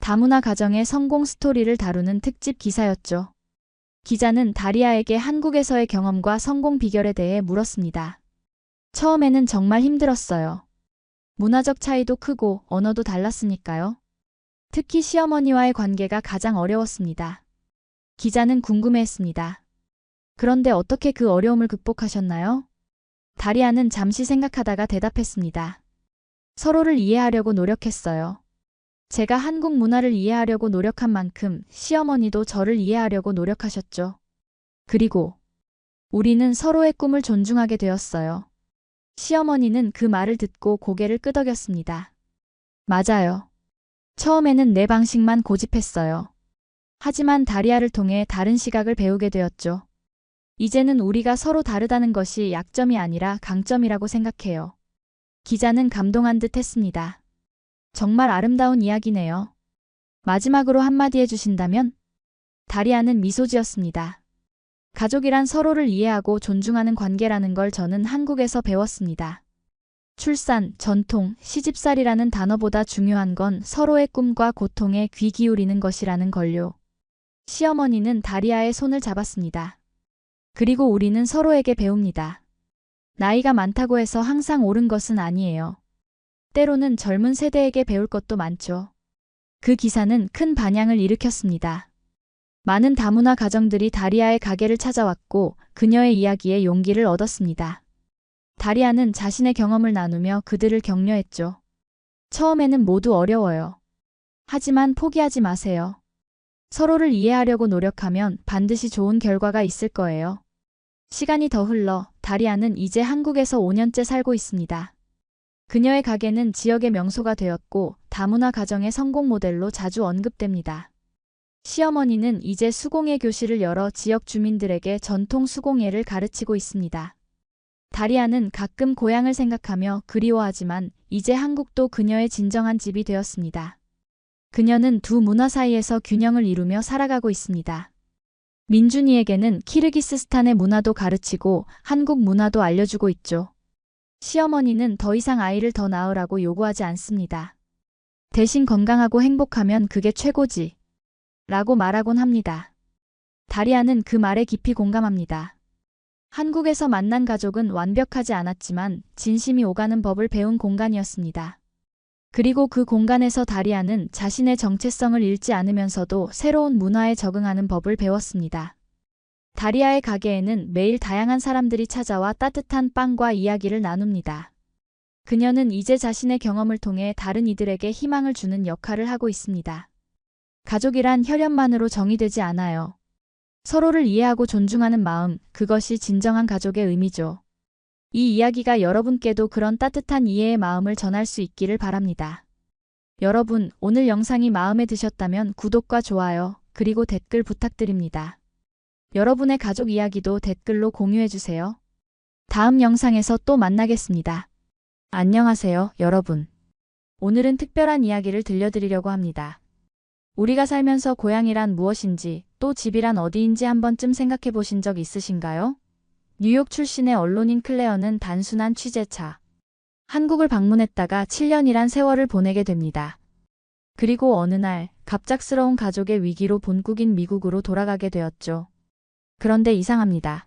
다문화 가정의 성공 스토리를 다루는 특집 기사였죠. 기자는 다리아에게 한국에서의 경험과 성공 비결에 대해 물었습니다. 처음에는 정말 힘들었어요. 문화적 차이도 크고 언어도 달랐으니까요. 특히 시어머니와의 관계가 가장 어려웠습니다. 기자는 궁금해했습니다. 그런데 어떻게 그 어려움을 극복하셨나요? 다리아는 잠시 생각하다가 대답했습니다. 서로를 이해하려고 노력했어요. 제가 한국 문화를 이해하려고 노력한 만큼 시어머니도 저를 이해하려고 노력하셨죠. 그리고 우리는 서로의 꿈을 존중하게 되었어요. 시어머니는 그 말을 듣고 고개를 끄덕였습니다. 맞아요. 처음에는 내 방식만 고집했어요. 하지만 다리아를 통해 다른 시각을 배우게 되었죠. 이제는 우리가 서로 다르다는 것이 약점이 아니라 강점이라고 생각해요. 기자는 감동한 듯 했습니다. 정말 아름다운 이야기네요. 마지막으로 한마디 해주신다면? 다리아는 미소 지었습니다. 가족이란 서로를 이해하고 존중하는 관계라는 걸 저는 한국에서 배웠습니다. 출산, 전통, 시집살이라는 단어보다 중요한 건 서로의 꿈과 고통에 귀 기울이는 것이라는 걸요. 시어머니는 다리아의 손을 잡았습니다. 그리고 우리는 서로에게 배웁니다. 나이가 많다고 해서 항상 옳은 것은 아니에요. 때로는 젊은 세대에게 배울 것도 많죠. 그 기사는 큰 반향을 일으켰습니다. 많은 다문화 가정들이 다리아의 가게를 찾아왔고 그녀의 이야기에 용기를 얻었습니다. 다리아는 자신의 경험을 나누며 그들을 격려했죠. 처음에는 모두 어려워요. 하지만 포기하지 마세요. 서로를 이해하려고 노력하면 반드시 좋은 결과가 있을 거예요. 시간이 더 흘러 다리아는 이제 한국에서 5년째 살고 있습니다. 그녀의 가게는 지역의 명소가 되었고 다문화 가정의 성공 모델로 자주 언급됩니다. 시어머니는 이제 수공예 교실을 열어 지역 주민들에게 전통 수공예를 가르치고 있습니다. 다리아는 가끔 고향을 생각하며 그리워하지만 이제 한국도 그녀의 진정한 집이 되었습니다. 그녀는 두 문화 사이에서 균형을 이루며 살아가고 있습니다. 민준이에게는 키르기스스탄의 문화도 가르치고 한국 문화도 알려주고 있죠. 시어머니는 더 이상 아이를 더 낳으라고 요구하지 않습니다. 대신 건강하고 행복하면 그게 최고지. 라고 말하곤 합니다. 다리아는 그 말에 깊이 공감합니다. 한국에서 만난 가족은 완벽하지 않았지만 진심이 오가는 법을 배운 공간이었습니다. 그리고 그 공간에서 다리아는 자신의 정체성을 잃지 않으면서도 새로운 문화에 적응하는 법을 배웠습니다. 다리아의 가게에는 매일 다양한 사람들이 찾아와 따뜻한 빵과 이야기를 나눕니다. 그녀는 이제 자신의 경험을 통해 다른 이들에게 희망을 주는 역할을 하고 있습니다. 가족이란 혈연만으로 정의되지 않아요. 서로를 이해하고 존중하는 마음, 그것이 진정한 가족의 의미죠. 이 이야기가 여러분께도 그런 따뜻한 이해의 마음을 전할 수 있기를 바랍니다. 여러분, 오늘 영상이 마음에 드셨다면 구독과 좋아요, 그리고 댓글 부탁드립니다. 여러분의 가족 이야기도 댓글로 공유해주세요. 다음 영상에서 또 만나겠습니다. 안녕하세요, 여러분. 오늘은 특별한 이야기를 들려드리려고 합니다. 우리가 살면서 고향이란 무엇인지, 또 집이란 어디인지 한 번쯤 생각해 보신 적 있으신가요? 뉴욕 출신의 언론인 클레어는 단순한 취재차. 한국을 방문했다가 7년이란 세월을 보내게 됩니다. 그리고 어느 날 갑작스러운 가족의 위기로 본국인 미국으로 돌아가게 되었죠. 그런데 이상합니다.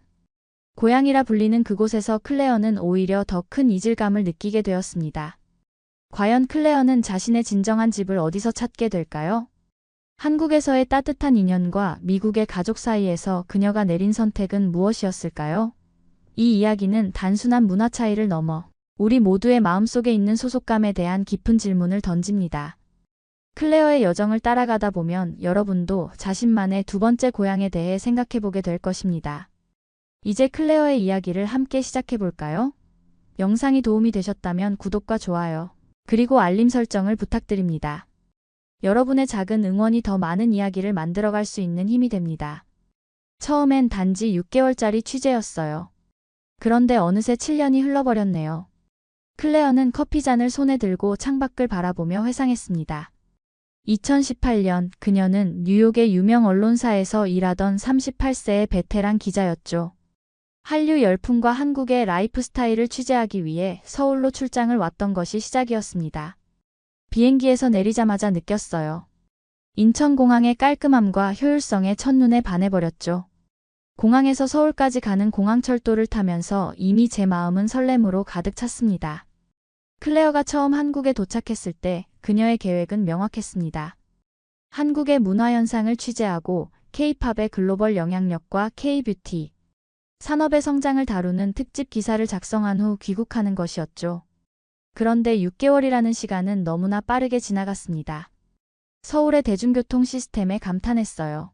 고향이라 불리는 그곳에서 클레어는 오히려 더 큰 이질감을 느끼게 되었습니다. 과연 클레어는 자신의 진정한 집을 어디서 찾게 될까요? 한국에서의 따뜻한 인연과 미국의 가족 사이에서 그녀가 내린 선택은 무엇이었을까요? 이 이야기는 단순한 문화 차이를 넘어 우리 모두의 마음속에 있는 소속감에 대한 깊은 질문을 던집니다. 클레어의 여정을 따라가다 보면 여러분도 자신만의 두 번째 고향에 대해 생각해보게 될 것입니다. 이제 클레어의 이야기를 함께 시작해볼까요? 영상이 도움이 되셨다면 구독과 좋아요, 그리고 알림 설정을 부탁드립니다. 여러분의 작은 응원이 더 많은 이야기를 만들어갈 수 있는 힘이 됩니다. 처음엔 단지 6개월짜리 취재였어요. 그런데 어느새 7년이 흘러버렸네요. 클레어는 커피잔을 손에 들고 창밖을 바라보며 회상했습니다. 2018년 그녀는 뉴욕의 유명 언론사에서 일하던 38세의 베테랑 기자였죠. 한류 열풍과 한국의 라이프 스타일을 취재하기 위해 서울로 출장을 왔던 것이 시작이었습니다. 비행기에서 내리자마자 느꼈어요. 인천공항의 깔끔함과 효율성에 첫눈에 반해버렸죠. 공항에서 서울까지 가는 공항철도를 타면서 이미 제 마음은 설렘으로 가득 찼습니다. 클레어가 처음 한국에 도착했을 때 그녀의 계획은 명확했습니다. 한국의 문화현상을 취재하고 K-팝의 글로벌 영향력과 K-뷰티 산업의 성장을 다루는 특집 기사를 작성한 후 귀국하는 것이었죠. 그런데 6개월이라는 시간은 너무나 빠르게 지나갔습니다. 서울의 대중교통 시스템에 감탄했어요.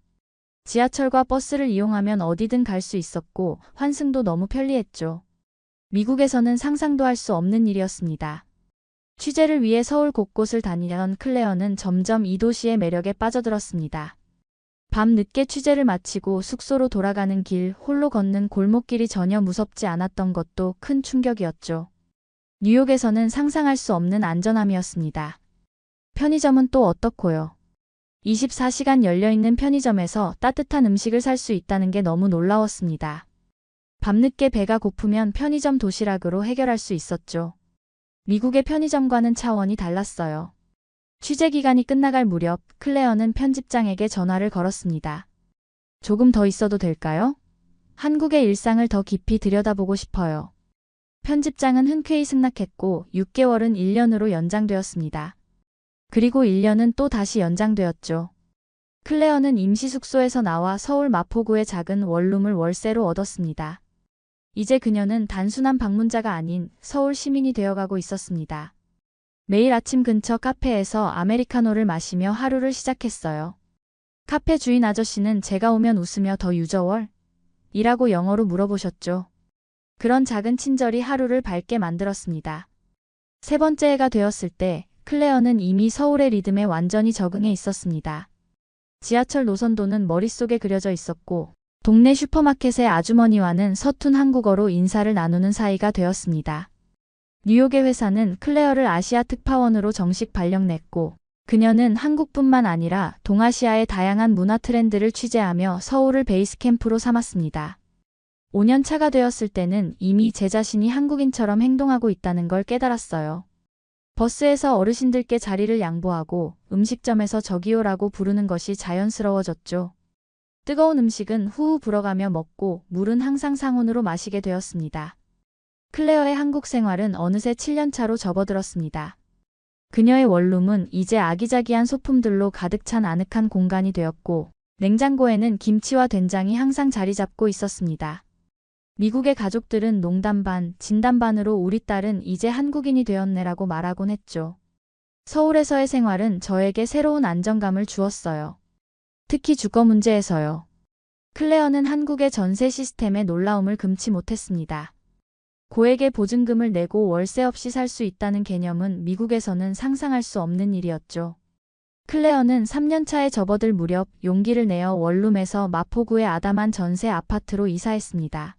지하철과 버스를 이용하면 어디든 갈 수 있었고 환승도 너무 편리했죠. 미국에서는 상상도 할 수 없는 일이었습니다. 취재를 위해 서울 곳곳을 다니던 클레어는 점점 이 도시의 매력에 빠져들었습니다. 밤 늦게 취재를 마치고 숙소로 돌아가는 길, 홀로 걷는 골목길이 전혀 무섭지 않았던 것도 큰 충격이었죠. 뉴욕에서는 상상할 수 없는 안전함이었습니다. 편의점은 또 어떻고요? 24시간 열려있는 편의점에서 따뜻한 음식을 살 수 있다는 게 너무 놀라웠습니다. 밤늦게 배가 고프면 편의점 도시락으로 해결할 수 있었죠. 미국의 편의점과는 차원이 달랐어요. 취재 기간이 끝나갈 무렵 클레어는 편집장에게 전화를 걸었습니다. 조금 더 있어도 될까요? 한국의 일상을 더 깊이 들여다보고 싶어요. 편집장은 흔쾌히 승낙했고 6개월은 1년으로 연장되었습니다. 그리고 1년은 또 다시 연장되었죠. 클레어는 임시 숙소에서 나와 서울 마포구의 작은 원룸을 월세로 얻었습니다. 이제 그녀는 단순한 방문자가 아닌 서울 시민이 되어가고 있었습니다. 매일 아침 근처 카페에서 아메리카노를 마시며 하루를 시작했어요. 카페 주인 아저씨는 제가 오면 웃으며 더 유저월? 이라고 영어로 물어보셨죠. 그런 작은 친절이 하루를 밝게 만들었습니다. 세 번째 해가 되었을 때 클레어는 이미 서울의 리듬에 완전히 적응해 있었습니다. 지하철 노선도는 머릿속에 그려져 있었고 동네 슈퍼마켓의 아주머니와는 서툰 한국어로 인사를 나누는 사이가 되었습니다. 뉴욕의 회사는 클레어를 아시아 특파원으로 정식 발령냈고 그녀는 한국뿐만 아니라 동아시아의 다양한 문화 트렌드를 취재하며 서울을 베이스 캠프로 삼았습니다. 5년 차가 되었을 때는 이미 제 자신이 한국인처럼 행동하고 있다는 걸 깨달았어요. 버스에서 어르신들께 자리를 양보하고 음식점에서 저기요라고 부르는 것이 자연스러워졌죠. 뜨거운 음식은 후후 불어가며 먹고 물은 항상 상온으로 마시게 되었습니다. 클레어의 한국 생활은 어느새 7년 차로 접어들었습니다. 그녀의 원룸은 이제 아기자기한 소품들로 가득 찬 아늑한 공간이 되었고 냉장고에는 김치와 된장이 항상 자리 잡고 있었습니다. 미국의 가족들은 농담 반, 진담 반으로 우리 딸은 이제 한국인이 되었네라고 말하곤 했죠. 서울에서의 생활은 저에게 새로운 안정감을 주었어요. 특히 주거 문제에서요. 클레어는 한국의 전세 시스템에 놀라움을 금치 못했습니다. 고액의 보증금을 내고 월세 없이 살 수 있다는 개념은 미국에서는 상상할 수 없는 일이었죠. 클레어는 3년 차에 접어들 무렵 용기를 내어 원룸에서 마포구의 아담한 전세 아파트로 이사했습니다.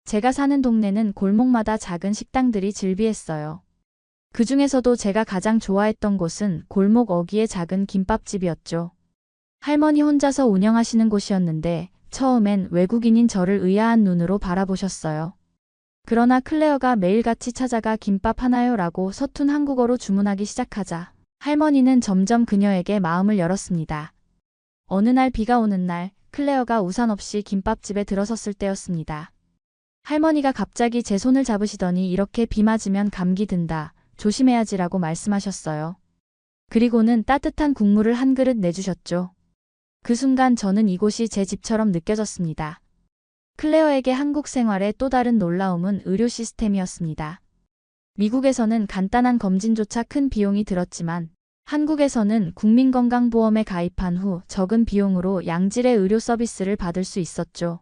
제가 사는 동네는 골목마다 작은 식당들이 즐비했어요. 그 중에서도 제가 가장 좋아했던 곳은 골목 어귀의 작은 김밥집이었죠. 할머니 혼자서 운영하시는 곳이었는데 처음엔 외국인인 저를 의아한 눈으로 바라보셨어요. 그러나 클레어가 매일같이 찾아가 김밥 하나요? 라고 서툰 한국어로 주문하기 시작하자 할머니는 점점 그녀에게 마음을 열었습니다. 어느 날 비가 오는 날 클레어가 우산 없이 김밥집에 들어섰을 때였습니다. 할머니가 갑자기 제 손을 잡으시더니 이렇게 비 맞으면 감기 든다. 조심해야지라고 말씀하셨어요. 그리고는 따뜻한 국물을 한 그릇 내주셨죠. 그 순간 저는 이곳이 제 집처럼 느껴졌습니다. 클레어에게 한국 생활의 또 다른 놀라움은 의료 시스템이었습니다. 미국에서는 간단한 검진조차 큰 비용이 들었지만 한국에서는 국민건강보험에 가입한 후 적은 비용으로 양질의 의료 서비스를 받을 수 있었죠.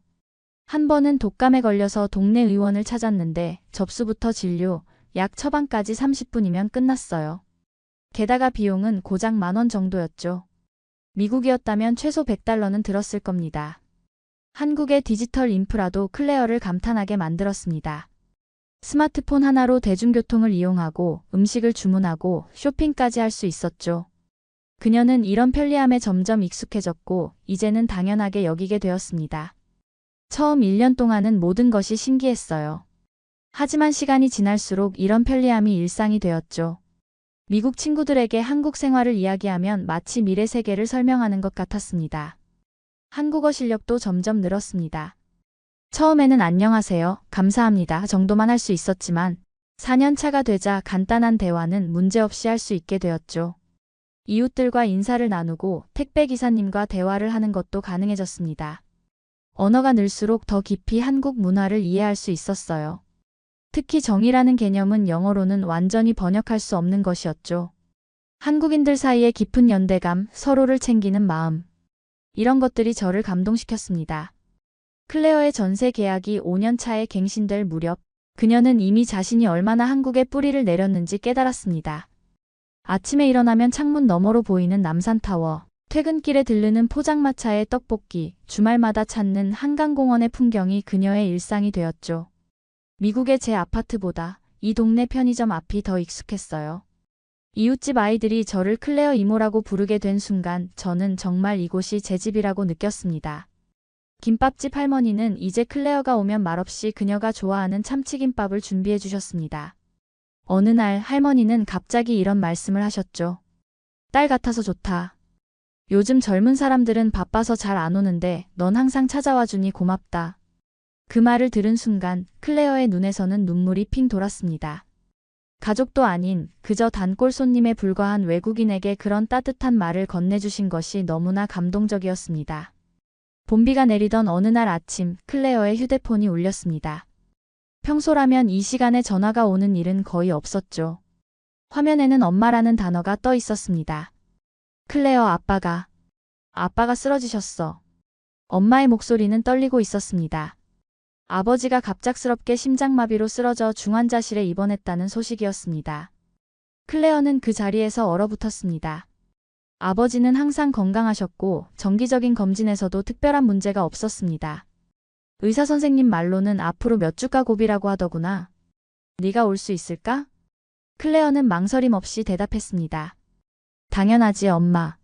한 번은 독감에 걸려서 동네 의원을 찾았는데 접수부터 진료, 약 처방까지 30분이면 끝났어요. 게다가 비용은 고작 10,000원 정도였죠. 미국이었다면 최소 $100는 들었을 겁니다. 한국의 디지털 인프라도 클레어를 감탄하게 만들었습니다. 스마트폰 하나로 대중교통을 이용하고 음식을 주문하고 쇼핑까지 할 수 있었죠. 그녀는 이런 편리함에 점점 익숙해졌고 이제는 당연하게 여기게 되었습니다. 처음 1년 동안은 모든 것이 신기했어요. 하지만 시간이 지날수록 이런 편리함이 일상이 되었죠. 미국 친구들에게 한국 생활을 이야기하면 마치 미래 세계를 설명하는 것 같았습니다. 한국어 실력도 점점 늘었습니다. 처음에는 안녕하세요, 감사합니다 정도만 할 수 있었지만 4년 차가 되자 간단한 대화는 문제없이 할 수 있게 되었죠. 이웃들과 인사를 나누고 택배기사님과 대화를 하는 것도 가능해졌습니다. 언어가 늘수록 더 깊이 한국 문화를 이해할 수 있었어요. 특히 정이라는 개념은 영어로는 완전히 번역할 수 없는 것이었죠. 한국인들 사이의 깊은 연대감, 서로를 챙기는 마음. 이런 것들이 저를 감동시켰습니다. 클레어의 전세 계약이 5년 차에 갱신될 무렵 그녀는 이미 자신이 얼마나 한국에 뿌리를 내렸는지 깨달았습니다. 아침에 일어나면 창문 너머로 보이는 남산타워, 퇴근길에 들르는 포장마차의 떡볶이, 주말마다 찾는 한강공원의 풍경이 그녀의 일상이 되었죠. 미국의 제 아파트보다 이 동네 편의점 앞이 더 익숙했어요. 이웃집 아이들이 저를 클레어 이모라고 부르게 된 순간 저는 정말 이곳이 제 집이라고 느꼈습니다. 김밥집 할머니는 이제 클레어가 오면 말없이 그녀가 좋아하는 참치김밥을 준비해 주셨습니다. 어느 날 할머니는 갑자기 이런 말씀을 하셨죠. 딸 같아서 좋다. 요즘 젊은 사람들은 바빠서 잘 안 오는데 넌 항상 찾아와 주니 고맙다. 그 말을 들은 순간 클레어의 눈에서는 눈물이 핑 돌았습니다. 가족도 아닌 그저 단골 손님에 불과한 외국인에게 그런 따뜻한 말을 건네주신 것이 너무나 감동적이었습니다. 봄비가 내리던 어느 날 아침 클레어의 휴대폰이 울렸습니다. 평소라면 이 시간에 전화가 오는 일은 거의 없었죠. 화면에는 엄마라는 단어가 떠 있었습니다. 클레어, 아빠가 쓰러지셨어. 엄마의 목소리는 떨리고 있었습니다. 아버지가 갑작스럽게 심장마비로 쓰러져 중환자실에 입원했다는 소식이었습니다. 클레어는 그 자리에서 얼어붙었습니다. 아버지는 항상 건강하셨고 정기적인 검진에서도 특별한 문제가 없었습니다. 의사 선생님 말로는 앞으로 몇 주가 고비라고 하더구나. 네가 올 수 있을까? 클레어는 망설임 없이 대답했습니다. 당연하지, 엄마.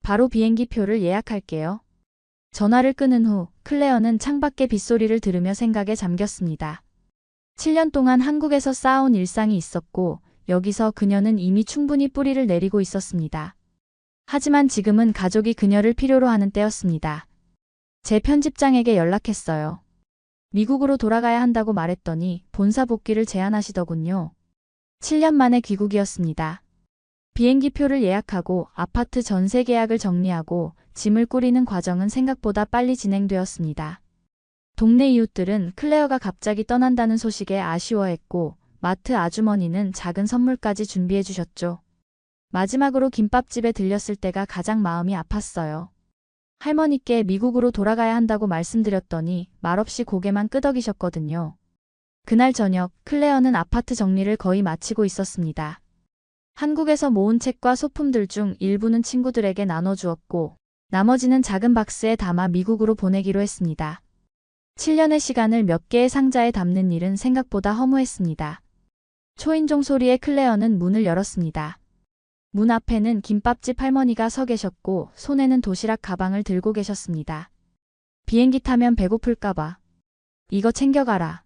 바로 비행기 표를 예약할게요. 전화를 끊은 후 클레어는 창밖의 빗소리를 들으며 생각에 잠겼습니다. 7년 동안 한국에서 쌓아온 일상이 있었고 여기서 그녀는 이미 충분히 뿌리를 내리고 있었습니다. 하지만 지금은 가족이 그녀를 필요로 하는 때였습니다. 제 편집장에게 연락했어요. 미국으로 돌아가야 한다고 말했더니 본사 복귀를 제안하시더군요. 7년 만에 귀국이었습니다. 비행기 표를 예약하고 아파트 전세 계약을 정리하고 짐을 꾸리는 과정은 생각보다 빨리 진행되었습니다. 동네 이웃들은 클레어가 갑자기 떠난다는 소식에 아쉬워했고 마트 아주머니는 작은 선물까지 준비해 주셨죠. 마지막으로 김밥집에 들렸을 때가 가장 마음이 아팠어요. 할머니께 미국으로 돌아가야 한다고 말씀드렸더니 말없이 고개만 끄덕이셨거든요. 그날 저녁 클레어는 아파트 정리를 거의 마치고 있었습니다. 한국에서 모은 책과 소품들 중 일부는 친구들에게 나눠주었고 나머지는 작은 박스에 담아 미국으로 보내기로 했습니다. 7년의 시간을 몇 개의 상자에 담는 일은 생각보다 허무했습니다. 초인종 소리에 클레어는 문을 열었습니다. 문 앞에는 김밥집 할머니가 서 계셨고 손에는 도시락 가방을 들고 계셨습니다. 비행기 타면 배고플까봐. 이거 챙겨가라.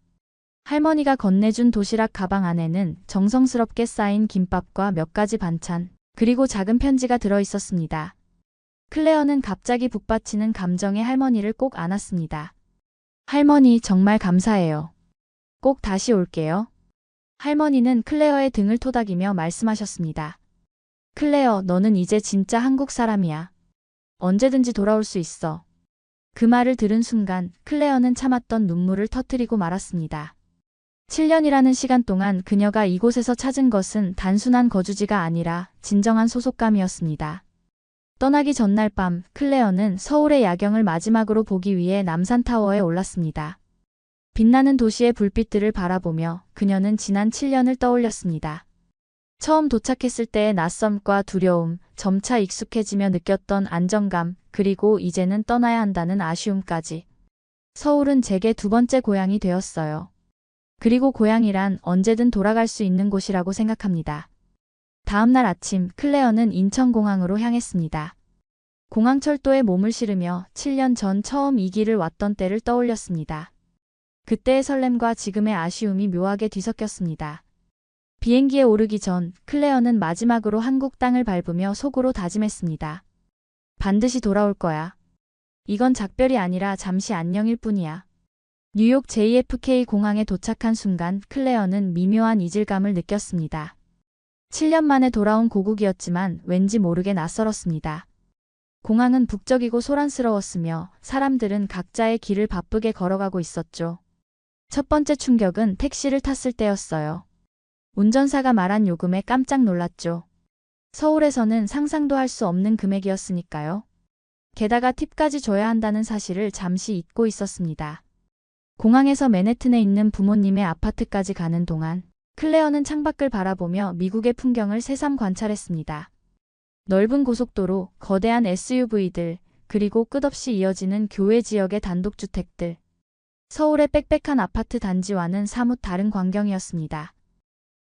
할머니가 건네준 도시락 가방 안에는 정성스럽게 쌓인 김밥과 몇 가지 반찬, 그리고 작은 편지가 들어 있었습니다. 클레어는 갑자기 북받치는 감정에 할머니를 꼭 안았습니다. 할머니, 정말 감사해요. 꼭 다시 올게요. 할머니는 클레어의 등을 토닥이며 말씀하셨습니다. 클레어, 너는 이제 진짜 한국 사람이야. 언제든지 돌아올 수 있어. 그 말을 들은 순간 클레어는 참았던 눈물을 터뜨리고 말았습니다. 7년이라는 시간 동안 그녀가 이곳에서 찾은 것은 단순한 거주지가 아니라 진정한 소속감이었습니다. 떠나기 전날 밤 클레어는 서울의 야경을 마지막으로 보기 위해 남산타워에 올랐습니다. 빛나는 도시의 불빛들을 바라보며 그녀는 지난 7년을 떠올렸습니다. 처음 도착했을 때의 낯섦과 두려움, 점차 익숙해지며 느꼈던 안정감, 그리고 이제는 떠나야 한다는 아쉬움까지. 서울은 제게 두 번째 고향이 되었어요. 그리고 고향이란 언제든 돌아갈 수 있는 곳이라고 생각합니다. 다음 날 아침 클레어는 인천공항으로 향했습니다. 공항철도에 몸을 실으며 7년 전 처음 이 길을 왔던 때를 떠올렸습니다. 그때의 설렘과 지금의 아쉬움이 묘하게 뒤섞였습니다. 비행기에 오르기 전 클레어는 마지막으로 한국 땅을 밟으며 속으로 다짐했습니다. 반드시 돌아올 거야. 이건 작별이 아니라 잠시 안녕일 뿐이야. 뉴욕 JFK 공항에 도착한 순간 클레어는 미묘한 이질감을 느꼈습니다. 7년 만에 돌아온 고국이었지만 왠지 모르게 낯설었습니다. 공항은 북적이고 소란스러웠으며 사람들은 각자의 길을 바쁘게 걸어가고 있었죠. 첫 번째 충격은 택시를 탔을 때였어요. 운전사가 말한 요금에 깜짝 놀랐죠. 서울에서는 상상도 할 수 없는 금액이었으니까요. 게다가 팁까지 줘야 한다는 사실을 잠시 잊고 있었습니다. 공항에서 맨해튼에 있는 부모님의 아파트까지 가는 동안 클레어는 창밖을 바라보며 미국의 풍경을 새삼 관찰했습니다. 넓은 고속도로, 거대한 SUV들, 그리고 끝없이 이어지는 교외 지역의 단독주택들. 서울의 빽빽한 아파트 단지와는 사뭇 다른 광경이었습니다.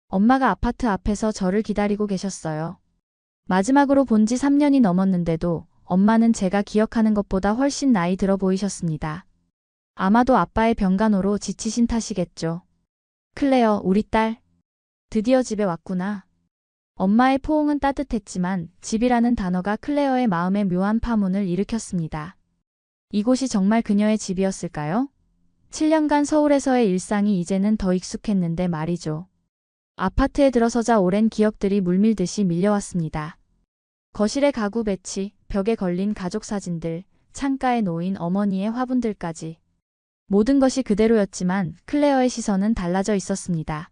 엄마가 아파트 앞에서 저를 기다리고 계셨어요. 마지막으로 본 지 3년이 넘었는데도 엄마는 제가 기억하는 것보다 훨씬 나이 들어 보이셨습니다. 아마도 아빠의 병간호로 지치신 탓이겠죠. 클레어, 우리 딸. 드디어 집에 왔구나. 엄마의 포옹은 따뜻했지만 집이라는 단어가 클레어의 마음에 묘한 파문을 일으켰습니다. 이곳이 정말 그녀의 집이었을까요? 7년간 서울에서의 일상이 이제는 더 익숙했는데 말이죠. 아파트에 들어서자 오랜 기억들이 물밀듯이 밀려왔습니다. 거실의 가구 배치, 벽에 걸린 가족 사진들, 창가에 놓인 어머니의 화분들까지. 모든 것이 그대로였지만 클레어의 시선은 달라져 있었습니다.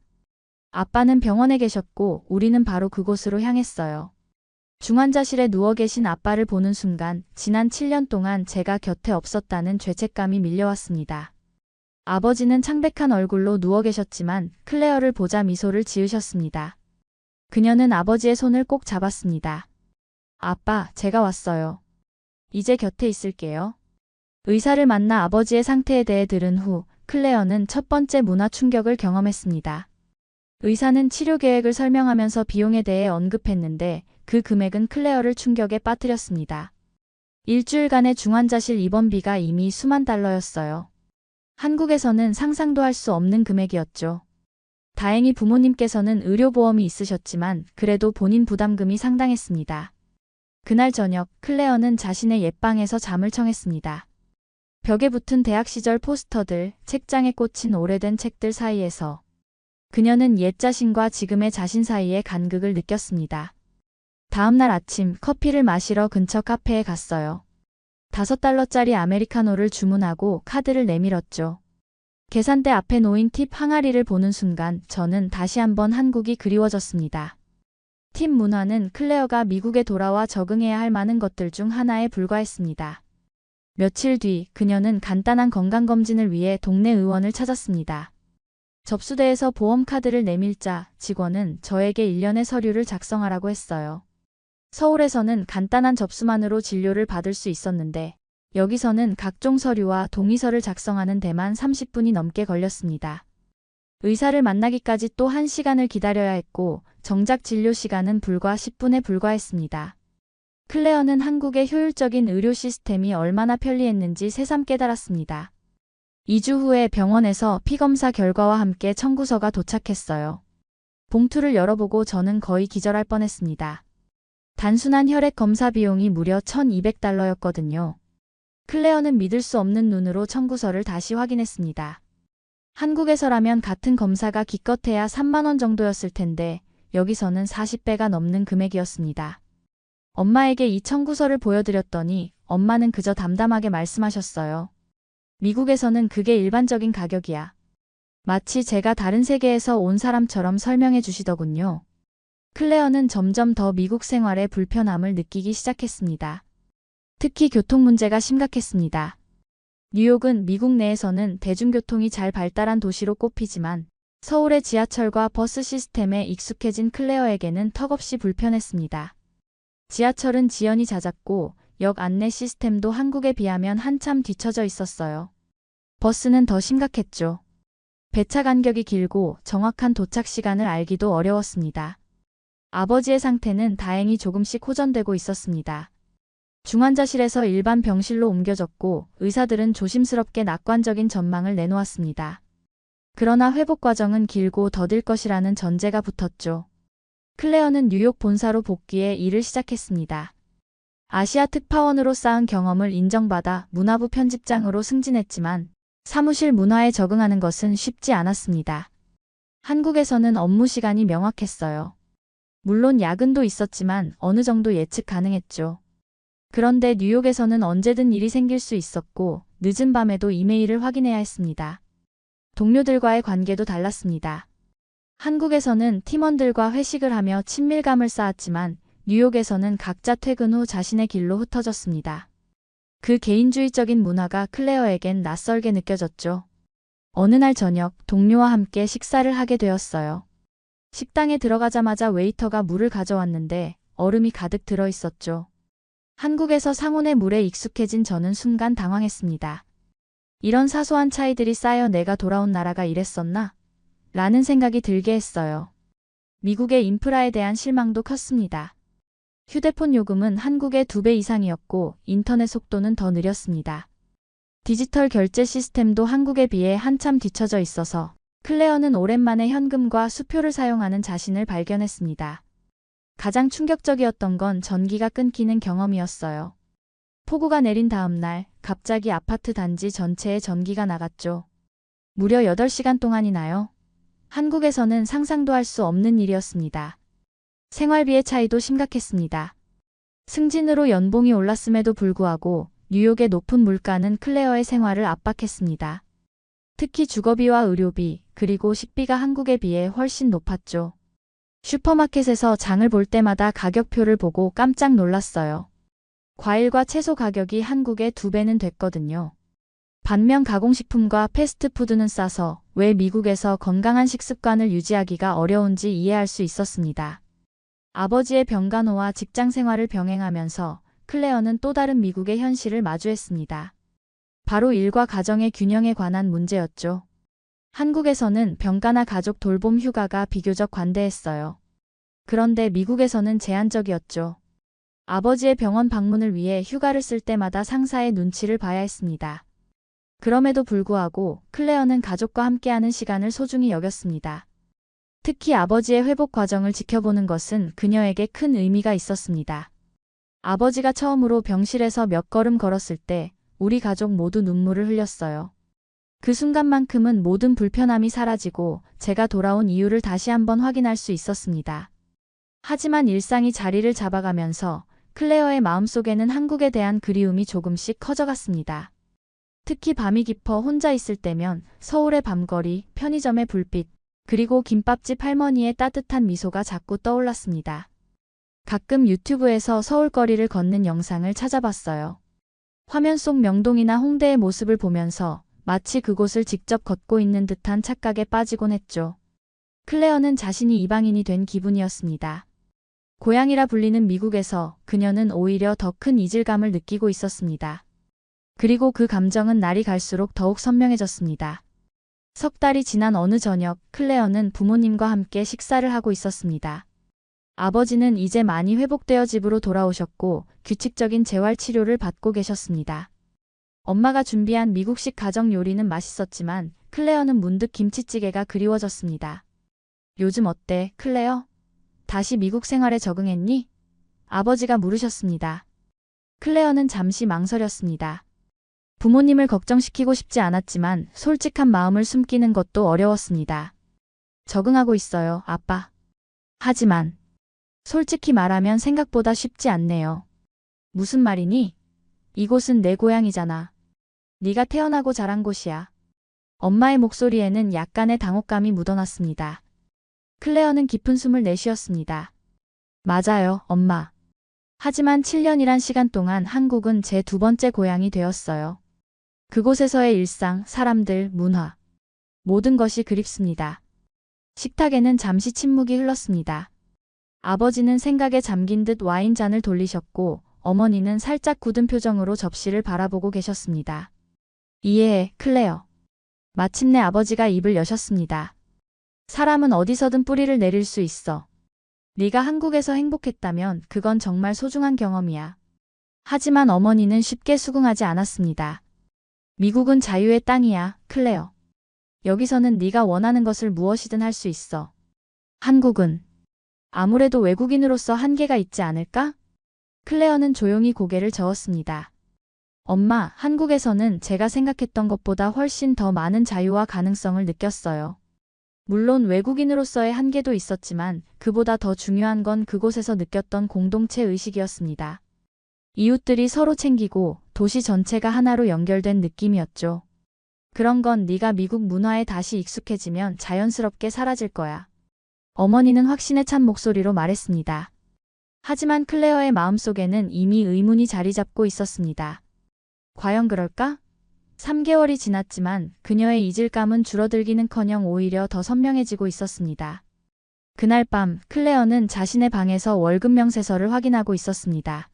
아빠는 병원에 계셨고 우리는 바로 그곳으로 향했어요. 중환자실에 누워 계신 아빠를 보는 순간 지난 7년 동안 제가 곁에 없었다는 죄책감이 밀려왔습니다. 아버지는 창백한 얼굴로 누워 계셨지만 클레어를 보자 미소를 지으셨습니다. 그녀는 아버지의 손을 꼭 잡았습니다. 아빠, 제가 왔어요. 이제 곁에 있을게요. 의사를 만나 아버지의 상태에 대해 들은 후 클레어는 첫 번째 문화 충격을 경험했습니다. 의사는 치료 계획을 설명하면서 비용에 대해 언급했는데 그 금액은 클레어를 충격에 빠뜨렸습니다. 일주일간의 중환자실 입원비가 이미 수만 달러였어요. 한국에서는 상상도 할 수 없는 금액이었죠. 다행히 부모님께서는 의료보험이 있으셨지만 그래도 본인 부담금이 상당했습니다. 그날 저녁 클레어는 자신의 옛방에서 잠을 청했습니다. 벽에 붙은 대학 시절 포스터들, 책장에 꽂힌 오래된 책들 사이에서 그녀는 옛 자신과 지금의 자신 사이의 간극을 느꼈습니다. 다음 날 아침 커피를 마시러 근처 카페에 갔어요. $5짜리 아메리카노를 주문하고 카드를 내밀었죠. 계산대 앞에 놓인 팁 항아리를 보는 순간 저는 다시 한번 한국이 그리워졌습니다. 팁 문화는 클레어가 미국에 돌아와 적응해야 할 많은 것들 중 하나에 불과했습니다. 며칠 뒤 그녀는 간단한 건강검진을 위해 동네 의원을 찾았습니다. 접수대에서 보험카드를 내밀자 직원은 저에게 일련의 서류를 작성하라고 했어요. 서울에서는 간단한 접수만으로 진료를 받을 수 있었는데 여기서는 각종 서류와 동의서를 작성하는 데만 30분이 넘게 걸렸습니다. 의사를 만나기까지 또 1시간을 기다려야 했고 정작 진료 시간은 불과 10분에 불과했습니다. 클레어는 한국의 효율적인 의료 시스템이 얼마나 편리했는지 새삼 깨달았습니다. 2주 후에 병원에서 피검사 결과와 함께 청구서가 도착했어요. 봉투를 열어보고 저는 거의 기절할 뻔했습니다. 단순한 혈액 검사 비용이 무려 $1,200였거든요. 클레어는 믿을 수 없는 눈으로 청구서를 다시 확인했습니다. 한국에서라면 같은 검사가 기껏해야 3만 원 정도였을 텐데 여기서는 40배가 넘는 금액이었습니다. 엄마에게 이 청구서를 보여드렸더니 엄마는 그저 담담하게 말씀하셨어요. 미국에서는 그게 일반적인 가격이야. 마치 제가 다른 세계에서 온 사람처럼 설명해 주시더군요. 클레어는 점점 더 미국 생활의 불편함을 느끼기 시작했습니다. 특히 교통 문제가 심각했습니다. 뉴욕은 미국 내에서는 대중교통이 잘 발달한 도시로 꼽히지만 서울의 지하철과 버스 시스템에 익숙해진 클레어에게는 턱없이 불편했습니다. 지하철은 지연이 잦았고 역 안내 시스템도 한국에 비하면 한참 뒤처져 있었어요. 버스는 더 심각했죠. 배차 간격이 길고 정확한 도착 시간을 알기도 어려웠습니다. 아버지의 상태는 다행히 조금씩 호전되고 있었습니다. 중환자실에서 일반 병실로 옮겨졌고 의사들은 조심스럽게 낙관적인 전망을 내놓았습니다. 그러나 회복 과정은 길고 더딜 것이라는 전제가 붙었죠. 클레어는 뉴욕 본사로 복귀해 일을 시작했습니다. 아시아 특파원으로 쌓은 경험을 인정받아 문화부 편집장으로 승진했지만 사무실 문화에 적응하는 것은 쉽지 않았습니다. 한국에서는 업무 시간이 명확했어요. 물론 야근도 있었지만 어느 정도 예측 가능했죠. 그런데 뉴욕에서는 언제든 일이 생길 수 있었고 늦은 밤에도 이메일을 확인해야 했습니다. 동료들과의 관계도 달랐습니다. 한국에서는 팀원들과 회식을 하며 친밀감을 쌓았지만 뉴욕에서는 각자 퇴근 후 자신의 길로 흩어졌습니다. 그 개인주의적인 문화가 클레어에겐 낯설게 느껴졌죠. 어느 날 저녁 동료와 함께 식사를 하게 되었어요. 식당에 들어가자마자 웨이터가 물을 가져왔는데 얼음이 가득 들어 있었죠. 한국에서 상온의 물에 익숙해진 저는 순간 당황했습니다. 이런 사소한 차이들이 쌓여 내가 돌아온 나라가 이랬었나? 라는 생각이 들게 했어요. 미국의 인프라에 대한 실망도 컸습니다. 휴대폰 요금은 한국의 2배 이상이었고 인터넷 속도는 더 느렸습니다. 디지털 결제 시스템도 한국에 비해 한참 뒤처져 있어서 클레어는 오랜만에 현금과 수표를 사용하는 자신을 발견했습니다. 가장 충격적이었던 건 전기가 끊기는 경험이었어요. 폭우가 내린 다음 날 갑자기 아파트 단지 전체에 전기가 나갔죠. 무려 8시간 동안이나요? 한국에서는 상상도 할 수 없는 일이었습니다. 생활비의 차이도 심각했습니다. 승진으로 연봉이 올랐음에도 불구하고 뉴욕의 높은 물가는 클레어의 생활을 압박했습니다. 특히 주거비와 의료비, 그리고 식비가 한국에 비해 훨씬 높았죠. 슈퍼마켓에서 장을 볼 때마다 가격표를 보고 깜짝 놀랐어요. 과일과 채소 가격이 한국의 2배는 됐거든요. 반면 가공식품과 패스트푸드는 싸서 왜 미국에서 건강한 식습관을 유지하기가 어려운지 이해할 수 있었습니다. 아버지의 병간호와 직장 생활을 병행하면서 클레어는 또 다른 미국의 현실을 마주했습니다. 바로 일과 가정의 균형에 관한 문제였죠. 한국에서는 병가나 가족 돌봄 휴가가 비교적 관대했어요. 그런데 미국에서는 제한적이었죠. 아버지의 병원 방문을 위해 휴가를 쓸 때마다 상사의 눈치를 봐야 했습니다. 그럼에도 불구하고 클레어는 가족과 함께하는 시간을 소중히 여겼습니다. 특히 아버지의 회복 과정을 지켜보는 것은 그녀에게 큰 의미가 있었습니다. 아버지가 처음으로 병실에서 몇 걸음 걸었을 때 우리 가족 모두 눈물을 흘렸어요. 그 순간만큼은 모든 불편함이 사라지고 제가 돌아온 이유를 다시 한번 확인할 수 있었습니다. 하지만 일상이 자리를 잡아가면서 클레어의 마음속에는 한국에 대한 그리움이 조금씩 커져갔습니다. 특히 밤이 깊어 혼자 있을 때면 서울의 밤거리, 편의점의 불빛, 그리고 김밥집 할머니의 따뜻한 미소가 자꾸 떠올랐습니다. 가끔 유튜브에서 서울거리를 걷는 영상을 찾아봤어요. 화면 속 명동이나 홍대의 모습을 보면서 마치 그곳을 직접 걷고 있는 듯한 착각에 빠지곤 했죠. 클레어는 자신이 이방인이 된 기분이었습니다. 고향이라 불리는 미국에서 그녀는 오히려 더 큰 이질감을 느끼고 있었습니다. 그리고 그 감정은 날이 갈수록 더욱 선명해졌습니다. 석 달이 지난 어느 저녁, 클레어는 부모님과 함께 식사를 하고 있었습니다. 아버지는 이제 많이 회복되어 집으로 돌아오셨고 규칙적인 재활치료를 받고 계셨습니다. 엄마가 준비한 미국식 가정 요리는 맛있었지만 클레어는 문득 김치찌개가 그리워졌습니다. 요즘 어때, 클레어? 다시 미국 생활에 적응했니? 아버지가 물으셨습니다. 클레어는 잠시 망설였습니다. 부모님을 걱정시키고 싶지 않았지만 솔직한 마음을 숨기는 것도 어려웠습니다. 적응하고 있어요, 아빠. 하지만 솔직히 말하면 생각보다 쉽지 않네요. 무슨 말이니? 이곳은 내 고향이잖아. 네가 태어나고 자란 곳이야. 엄마의 목소리에는 약간의 당혹감이 묻어났습니다. 클레어는 깊은 숨을 내쉬었습니다. 맞아요, 엄마. 하지만 7년이란 시간 동안 한국은 제 2번째 고향이 되었어요. 그곳에서의 일상, 사람들, 문화. 모든 것이 그립습니다. 식탁에는 잠시 침묵이 흘렀습니다. 아버지는 생각에 잠긴 듯 와인잔을 돌리셨고 어머니는 살짝 굳은 표정으로 접시를 바라보고 계셨습니다. 이해해, 클레어. 마침내 아버지가 입을 여셨습니다. 사람은 어디서든 뿌리를 내릴 수 있어. 네가 한국에서 행복했다면 그건 정말 소중한 경험이야. 하지만 어머니는 쉽게 수긍하지 않았습니다. 미국은 자유의 땅이야, 클레어. 여기서는 네가 원하는 것을 무엇이든 할 수 있어. 한국은 아무래도 외국인으로서 한계가 있지 않을까? 클레어는 조용히 고개를 저었습니다. 엄마, 한국에서는 제가 생각했던 것보다 훨씬 더 많은 자유와 가능성을 느꼈어요. 물론 외국인으로서의 한계도 있었지만 그보다 더 중요한 건 그곳에서 느꼈던 공동체 의식이었습니다. 이웃들이 서로 챙기고 도시 전체가 하나로 연결된 느낌이었죠. 그런 건 네가 미국 문화에 다시 익숙해지면 자연스럽게 사라질 거야. 어머니는 확신에 찬 목소리로 말했습니다. 하지만 클레어의 마음속에는 이미 의문이 자리 잡고 있었습니다. 과연 그럴까? 3개월이 지났지만 그녀의 이질감은 줄어들기는커녕 오히려 더 선명해지고 있었습니다. 그날 밤 클레어는 자신의 방에서 월급 명세서를 확인하고 있었습니다.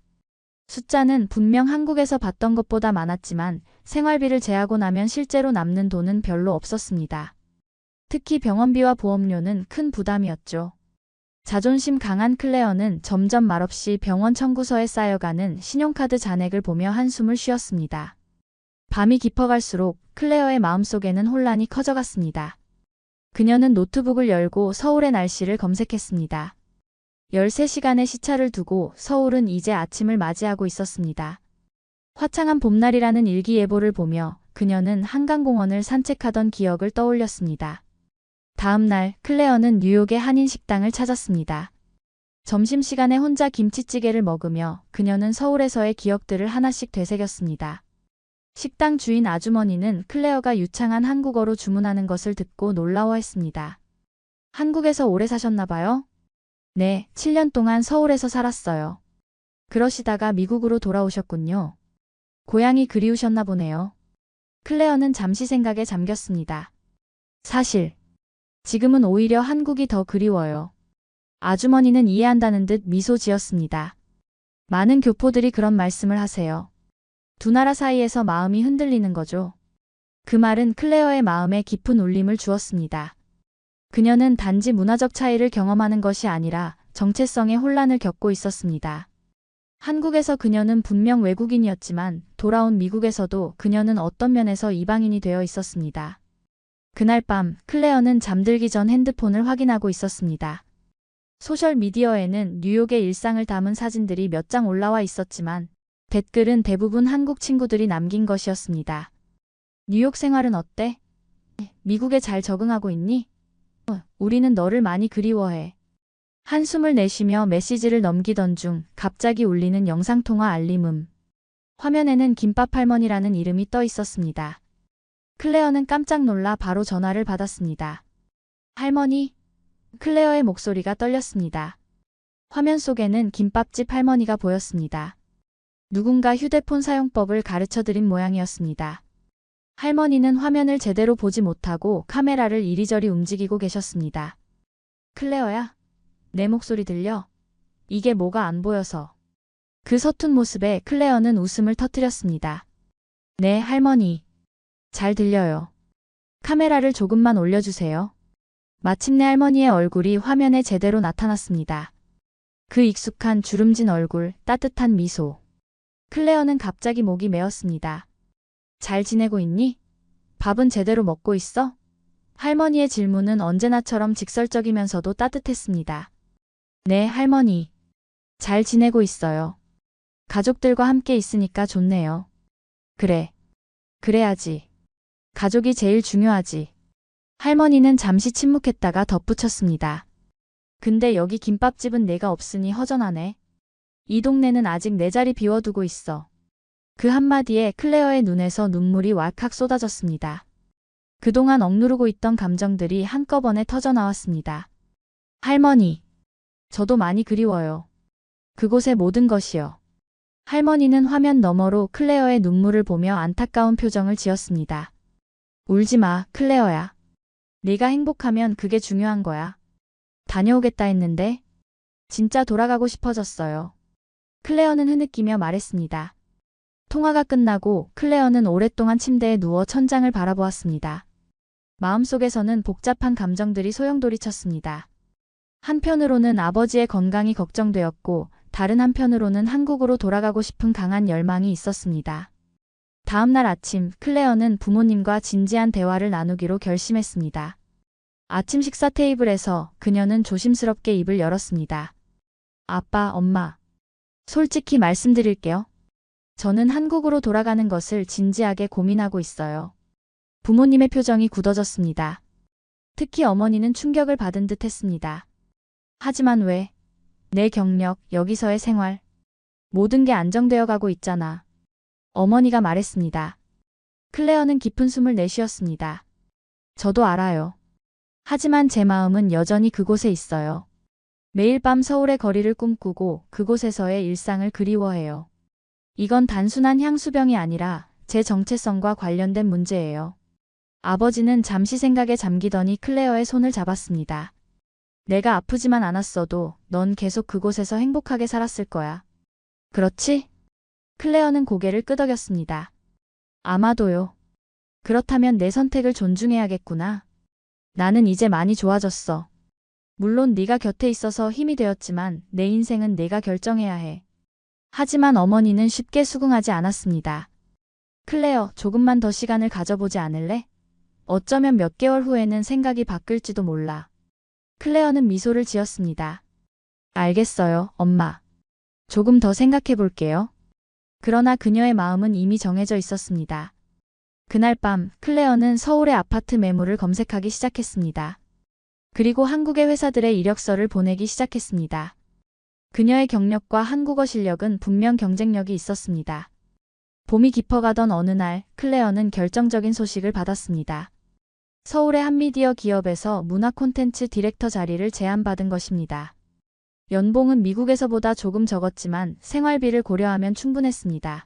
숫자는 분명 한국에서 봤던 것보다 많았지만 생활비를 제하고 나면 실제로 남는 돈은 별로 없었습니다. 특히 병원비와 보험료는 큰 부담이었죠. 자존심 강한 클레어는 점점 말없이 병원 청구서에 쌓여가는 신용카드 잔액을 보며 한숨을 쉬었습니다. 밤이 깊어갈수록 클레어의 마음속에는 혼란이 커져갔습니다. 그녀는 노트북을 열고 서울의 날씨를 검색했습니다. 13시간의 시차를 두고 서울은 이제 아침을 맞이하고 있었습니다. 화창한 봄날이라는 일기예보를 보며 그녀는 한강공원을 산책하던 기억을 떠올렸습니다. 다음 날 클레어는 뉴욕의 한인 식당을 찾았습니다. 점심시간에 혼자 김치찌개를 먹으며 그녀는 서울에서의 기억들을 하나씩 되새겼습니다. 식당 주인 아주머니는 클레어가 유창한 한국어로 주문하는 것을 듣고 놀라워했습니다. 한국에서 오래 사셨나 봐요? 네, 7년 동안 서울에서 살았어요. 그러시다가 미국으로 돌아오셨군요. 고향이 그리우셨나 보네요. 클레어는 잠시 생각에 잠겼습니다. 사실, 지금은 오히려 한국이 더 그리워요. 아주머니는 이해한다는 듯 미소 지었습니다. 많은 교포들이 그런 말씀을 하세요. 두 나라 사이에서 마음이 흔들리는 거죠. 그 말은 클레어의 마음에 깊은 울림을 주었습니다. 그녀는 단지 문화적 차이를 경험하는 것이 아니라 정체성의 혼란을 겪고 있었습니다. 한국에서 그녀는 분명 외국인이었지만 돌아온 미국에서도 그녀는 어떤 면에서 이방인이 되어 있었습니다. 그날 밤 클레어는 잠들기 전 핸드폰을 확인하고 있었습니다. 소셜미디어에는 뉴욕의 일상을 담은 사진들이 몇 장 올라와 있었지만 댓글은 대부분 한국 친구들이 남긴 것이었습니다. 뉴욕 생활은 어때? 미국에 잘 적응하고 있니? 우리는 너를 많이 그리워해. 한숨을 내쉬며 메시지를 넘기던 중 갑자기 울리는 영상통화 알림음. 화면에는 김밥 할머니라는 이름이 떠 있었습니다. 클레어는 깜짝 놀라 바로 전화를 받았습니다. 할머니? 클레어의 목소리가 떨렸습니다. 화면 속에는 김밥집 할머니가 보였습니다. 누군가 휴대폰 사용법을 가르쳐드린 모양이었습니다. 할머니는 화면을 제대로 보지 못하고 카메라를 이리저리 움직이고 계셨습니다. 클레어야? 내 목소리 들려? 이게 뭐가 안 보여서. 그 서툰 모습에 클레어는 웃음을 터뜨렸습니다. 네, 할머니. 잘 들려요. 카메라를 조금만 올려주세요. 마침내 할머니의 얼굴이 화면에 제대로 나타났습니다. 그 익숙한 주름진 얼굴, 따뜻한 미소. 클레어는 갑자기 목이 메었습니다. 잘 지내고 있니? 밥은 제대로 먹고 있어? 할머니의 질문은 언제나처럼 직설적이면서도 따뜻했습니다. 네, 할머니. 잘 지내고 있어요. 가족들과 함께 있으니까 좋네요. 그래. 그래야지. 가족이 제일 중요하지. 할머니는 잠시 침묵했다가 덧붙였습니다. 근데 여기 김밥집은 내가 없으니 허전하네. 이 동네는 아직 내 자리 비워두고 있어. 그 한마디에 클레어의 눈에서 눈물이 왈칵 쏟아졌습니다. 그동안 억누르고 있던 감정들이 한꺼번에 터져나왔습니다. 할머니. 저도 많이 그리워요. 그곳의 모든 것이요. 할머니는 화면 너머로 클레어의 눈물을 보며 안타까운 표정을 지었습니다. 울지 마, 클레어야. 네가 행복하면 그게 중요한 거야. 다녀오겠다 했는데 진짜 돌아가고 싶어졌어요. 클레어는 흐느끼며 말했습니다. 통화가 끝나고 클레어는 오랫동안 침대에 누워 천장을 바라보았습니다. 마음속에서는 복잡한 감정들이 소용돌이쳤습니다. 한편으로는 아버지의 건강이 걱정되었고 다른 한편으로는 한국으로 돌아가고 싶은 강한 열망이 있었습니다. 다음 날 아침 클레어는 부모님과 진지한 대화를 나누기로 결심했습니다. 아침 식사 테이블에서 그녀는 조심스럽게 입을 열었습니다. 아빠, 엄마. 솔직히 말씀드릴게요. 저는 한국으로 돌아가는 것을 진지하게 고민하고 있어요. 부모님의 표정이 굳어졌습니다. 특히 어머니는 충격을 받은 듯 했습니다. 하지만 왜? 내 경력, 여기서의 생활. 모든 게 안정되어 가고 있잖아. 어머니가 말했습니다. 클레어는 깊은 숨을 내쉬었습니다. 저도 알아요. 하지만 제 마음은 여전히 그곳에 있어요. 매일 밤 서울의 거리를 꿈꾸고 그곳에서의 일상을 그리워해요. 이건 단순한 향수병이 아니라 제 정체성과 관련된 문제예요. 아버지는 잠시 생각에 잠기더니 클레어의 손을 잡았습니다. 내가 아프지만 않았어도 넌 계속 그곳에서 행복하게 살았을 거야. 그렇지? 클레어는 고개를 끄덕였습니다. 아마도요. 그렇다면 내 선택을 존중해야겠구나. 나는 이제 많이 좋아졌어. 물론 네가 곁에 있어서 힘이 되었지만 내 인생은 내가 결정해야 해. 하지만 어머니는 쉽게 수긍하지 않았습니다. 클레어, 조금만 더 시간을 가져보지 않을래? 어쩌면 몇 개월 후에는 생각이 바뀔지도 몰라. 클레어는 미소를 지었습니다. 알겠어요, 엄마. 조금 더 생각해 볼게요. 그러나 그녀의 마음은 이미 정해져 있었습니다. 그날 밤 클레어는 서울의 아파트 매물을 검색하기 시작했습니다. 그리고 한국의 회사들의 이력서를 보내기 시작했습니다. 그녀의 경력과 한국어 실력은 분명 경쟁력이 있었습니다. 봄이 깊어가던 어느 날 클레어는 결정적인 소식을 받았습니다. 서울의 한 미디어 기업에서 문화 콘텐츠 디렉터 자리를 제안받은 것입니다. 연봉은 미국에서보다 조금 적었지만 생활비를 고려하면 충분했습니다.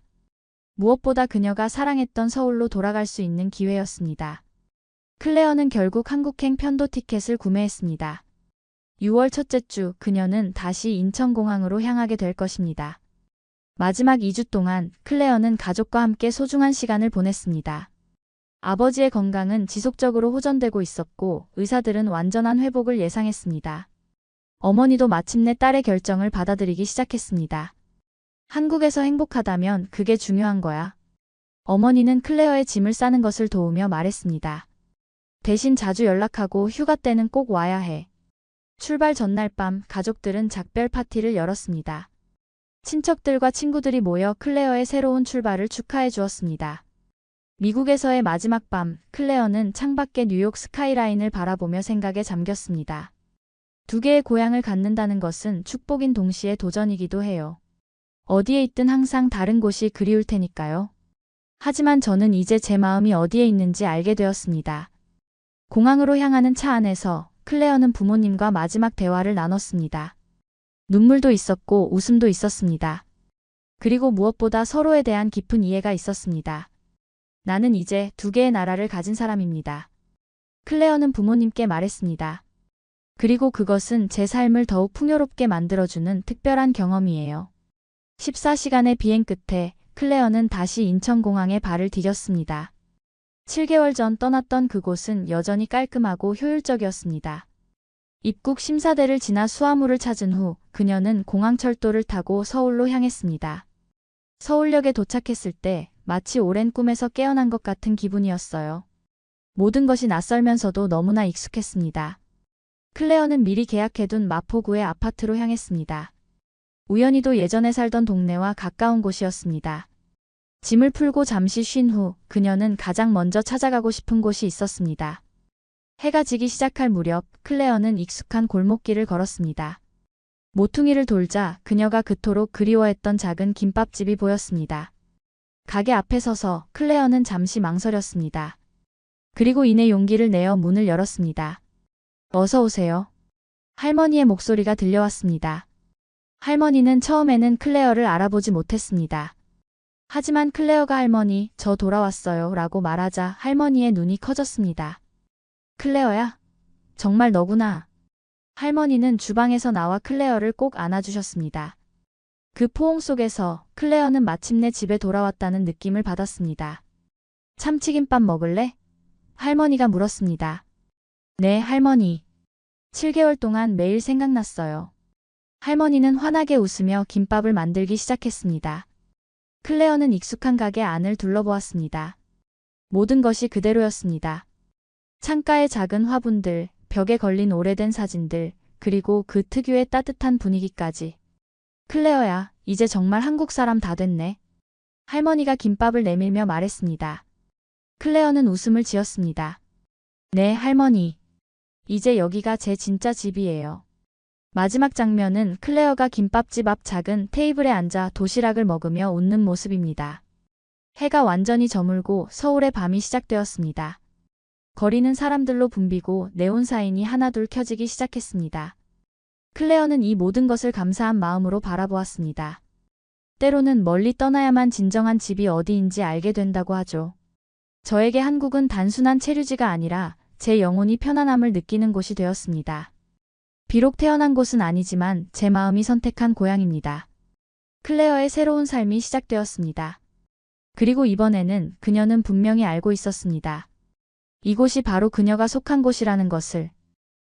무엇보다 그녀가 사랑했던 서울로 돌아갈 수 있는 기회였습니다. 클레어는 결국 한국행 편도 티켓을 구매했습니다. 6월 첫째 주 그녀는 다시 인천공항으로 향하게 될 것입니다. 마지막 2주 동안 클레어는 가족과 함께 소중한 시간을 보냈습니다. 아버지의 건강은 지속적으로 호전되고 있었고 의사들은 완전한 회복을 예상했습니다. 어머니도 마침내 딸의 결정을 받아들이기 시작했습니다. 한국에서 행복하다면 그게 중요한 거야. 어머니는 클레어의 짐을 싸는 것을 도우며 말했습니다. 대신 자주 연락하고 휴가 때는 꼭 와야 해. 출발 전날 밤 가족들은 작별 파티를 열었습니다. 친척들과 친구들이 모여 클레어의 새로운 출발을 축하해 주었습니다. 미국에서의 마지막 밤, 클레어는 창밖의 뉴욕 스카이라인을 바라보며 생각에 잠겼습니다. 두 개의 고향을 갖는다는 것은 축복인 동시에 도전이기도 해요. 어디에 있든 항상 다른 곳이 그리울 테니까요. 하지만 저는 이제 제 마음이 어디에 있는지 알게 되었습니다. 공항으로 향하는 차 안에서 클레어는 부모님과 마지막 대화를 나눴습니다. 눈물도 있었고 웃음도 있었습니다. 그리고 무엇보다 서로에 대한 깊은 이해가 있었습니다. 나는 이제 두 개의 나라를 가진 사람입니다. 클레어는 부모님께 말했습니다. 그리고 그것은 제 삶을 더욱 풍요롭게 만들어주는 특별한 경험이에요. 14시간의 비행 끝에 클레어는 다시 인천공항에 발을 디뎠습니다. 7개월 전 떠났던 그곳은 여전히 깔끔하고 효율적이었습니다. 입국 심사대를 지나 수화물을 찾은 후 그녀는 공항철도를 타고 서울로 향했습니다. 서울역에 도착했을 때 마치 오랜 꿈에서 깨어난 것 같은 기분이었어요. 모든 것이 낯설면서도 너무나 익숙했습니다. 클레어는 미리 계약해둔 마포구의 아파트로 향했습니다. 우연히도 예전에 살던 동네와 가까운 곳이었습니다. 짐을 풀고 잠시 쉰 후 그녀는 가장 먼저 찾아가고 싶은 곳이 있었습니다. 해가 지기 시작할 무렵 클레어는 익숙한 골목길을 걸었습니다. 모퉁이를 돌자 그녀가 그토록 그리워했던 작은 김밥집이 보였습니다. 가게 앞에 서서 클레어는 잠시 망설였습니다. 그리고 이내 용기를 내어 문을 열었습니다. 어서 오세요. 할머니의 목소리가 들려왔습니다. 할머니는 처음에는 클레어를 알아보지 못했습니다. 하지만 클레어가 할머니, 저 돌아왔어요 라고 말하자 할머니의 눈이 커졌습니다. 클레어야? 정말 너구나. 할머니는 주방에서 나와 클레어를 꼭 안아주셨습니다. 그 포옹 속에서 클레어는 마침내 집에 돌아왔다는 느낌을 받았습니다. 참치김밥 먹을래? 할머니가 물었습니다. 네, 할머니. 7개월 동안 매일 생각났어요. 할머니는 환하게 웃으며 김밥을 만들기 시작했습니다. 클레어는 익숙한 가게 안을 둘러보았습니다. 모든 것이 그대로였습니다. 창가의 작은 화분들, 벽에 걸린 오래된 사진들, 그리고 그 특유의 따뜻한 분위기까지. 클레어야, 이제 정말 한국 사람 다 됐네. 할머니가 김밥을 내밀며 말했습니다. 클레어는 웃음을 지었습니다. 네, 할머니. 이제 여기가 제 진짜 집이에요. 마지막 장면은 클레어가 김밥집 앞 작은 테이블에 앉아 도시락을 먹으며 웃는 모습입니다. 해가 완전히 저물고 서울의 밤이 시작되었습니다. 거리는 사람들로 붐비고 네온 사인이 하나둘 켜지기 시작했습니다. 클레어는 이 모든 것을 감사한 마음으로 바라보았습니다. 때로는 멀리 떠나야만 진정한 집이 어디인지 알게 된다고 하죠. 저에게 한국은 단순한 체류지가 아니라 제 영혼이 편안함을 느끼는 곳이 되었습니다. 비록 태어난 곳은 아니지만 제 마음이 선택한 고향입니다. 클레어의 새로운 삶이 시작되었습니다. 그리고 이번에는 그녀는 분명히 알고 있었습니다. 이곳이 바로 그녀가 속한 곳이라는 것을.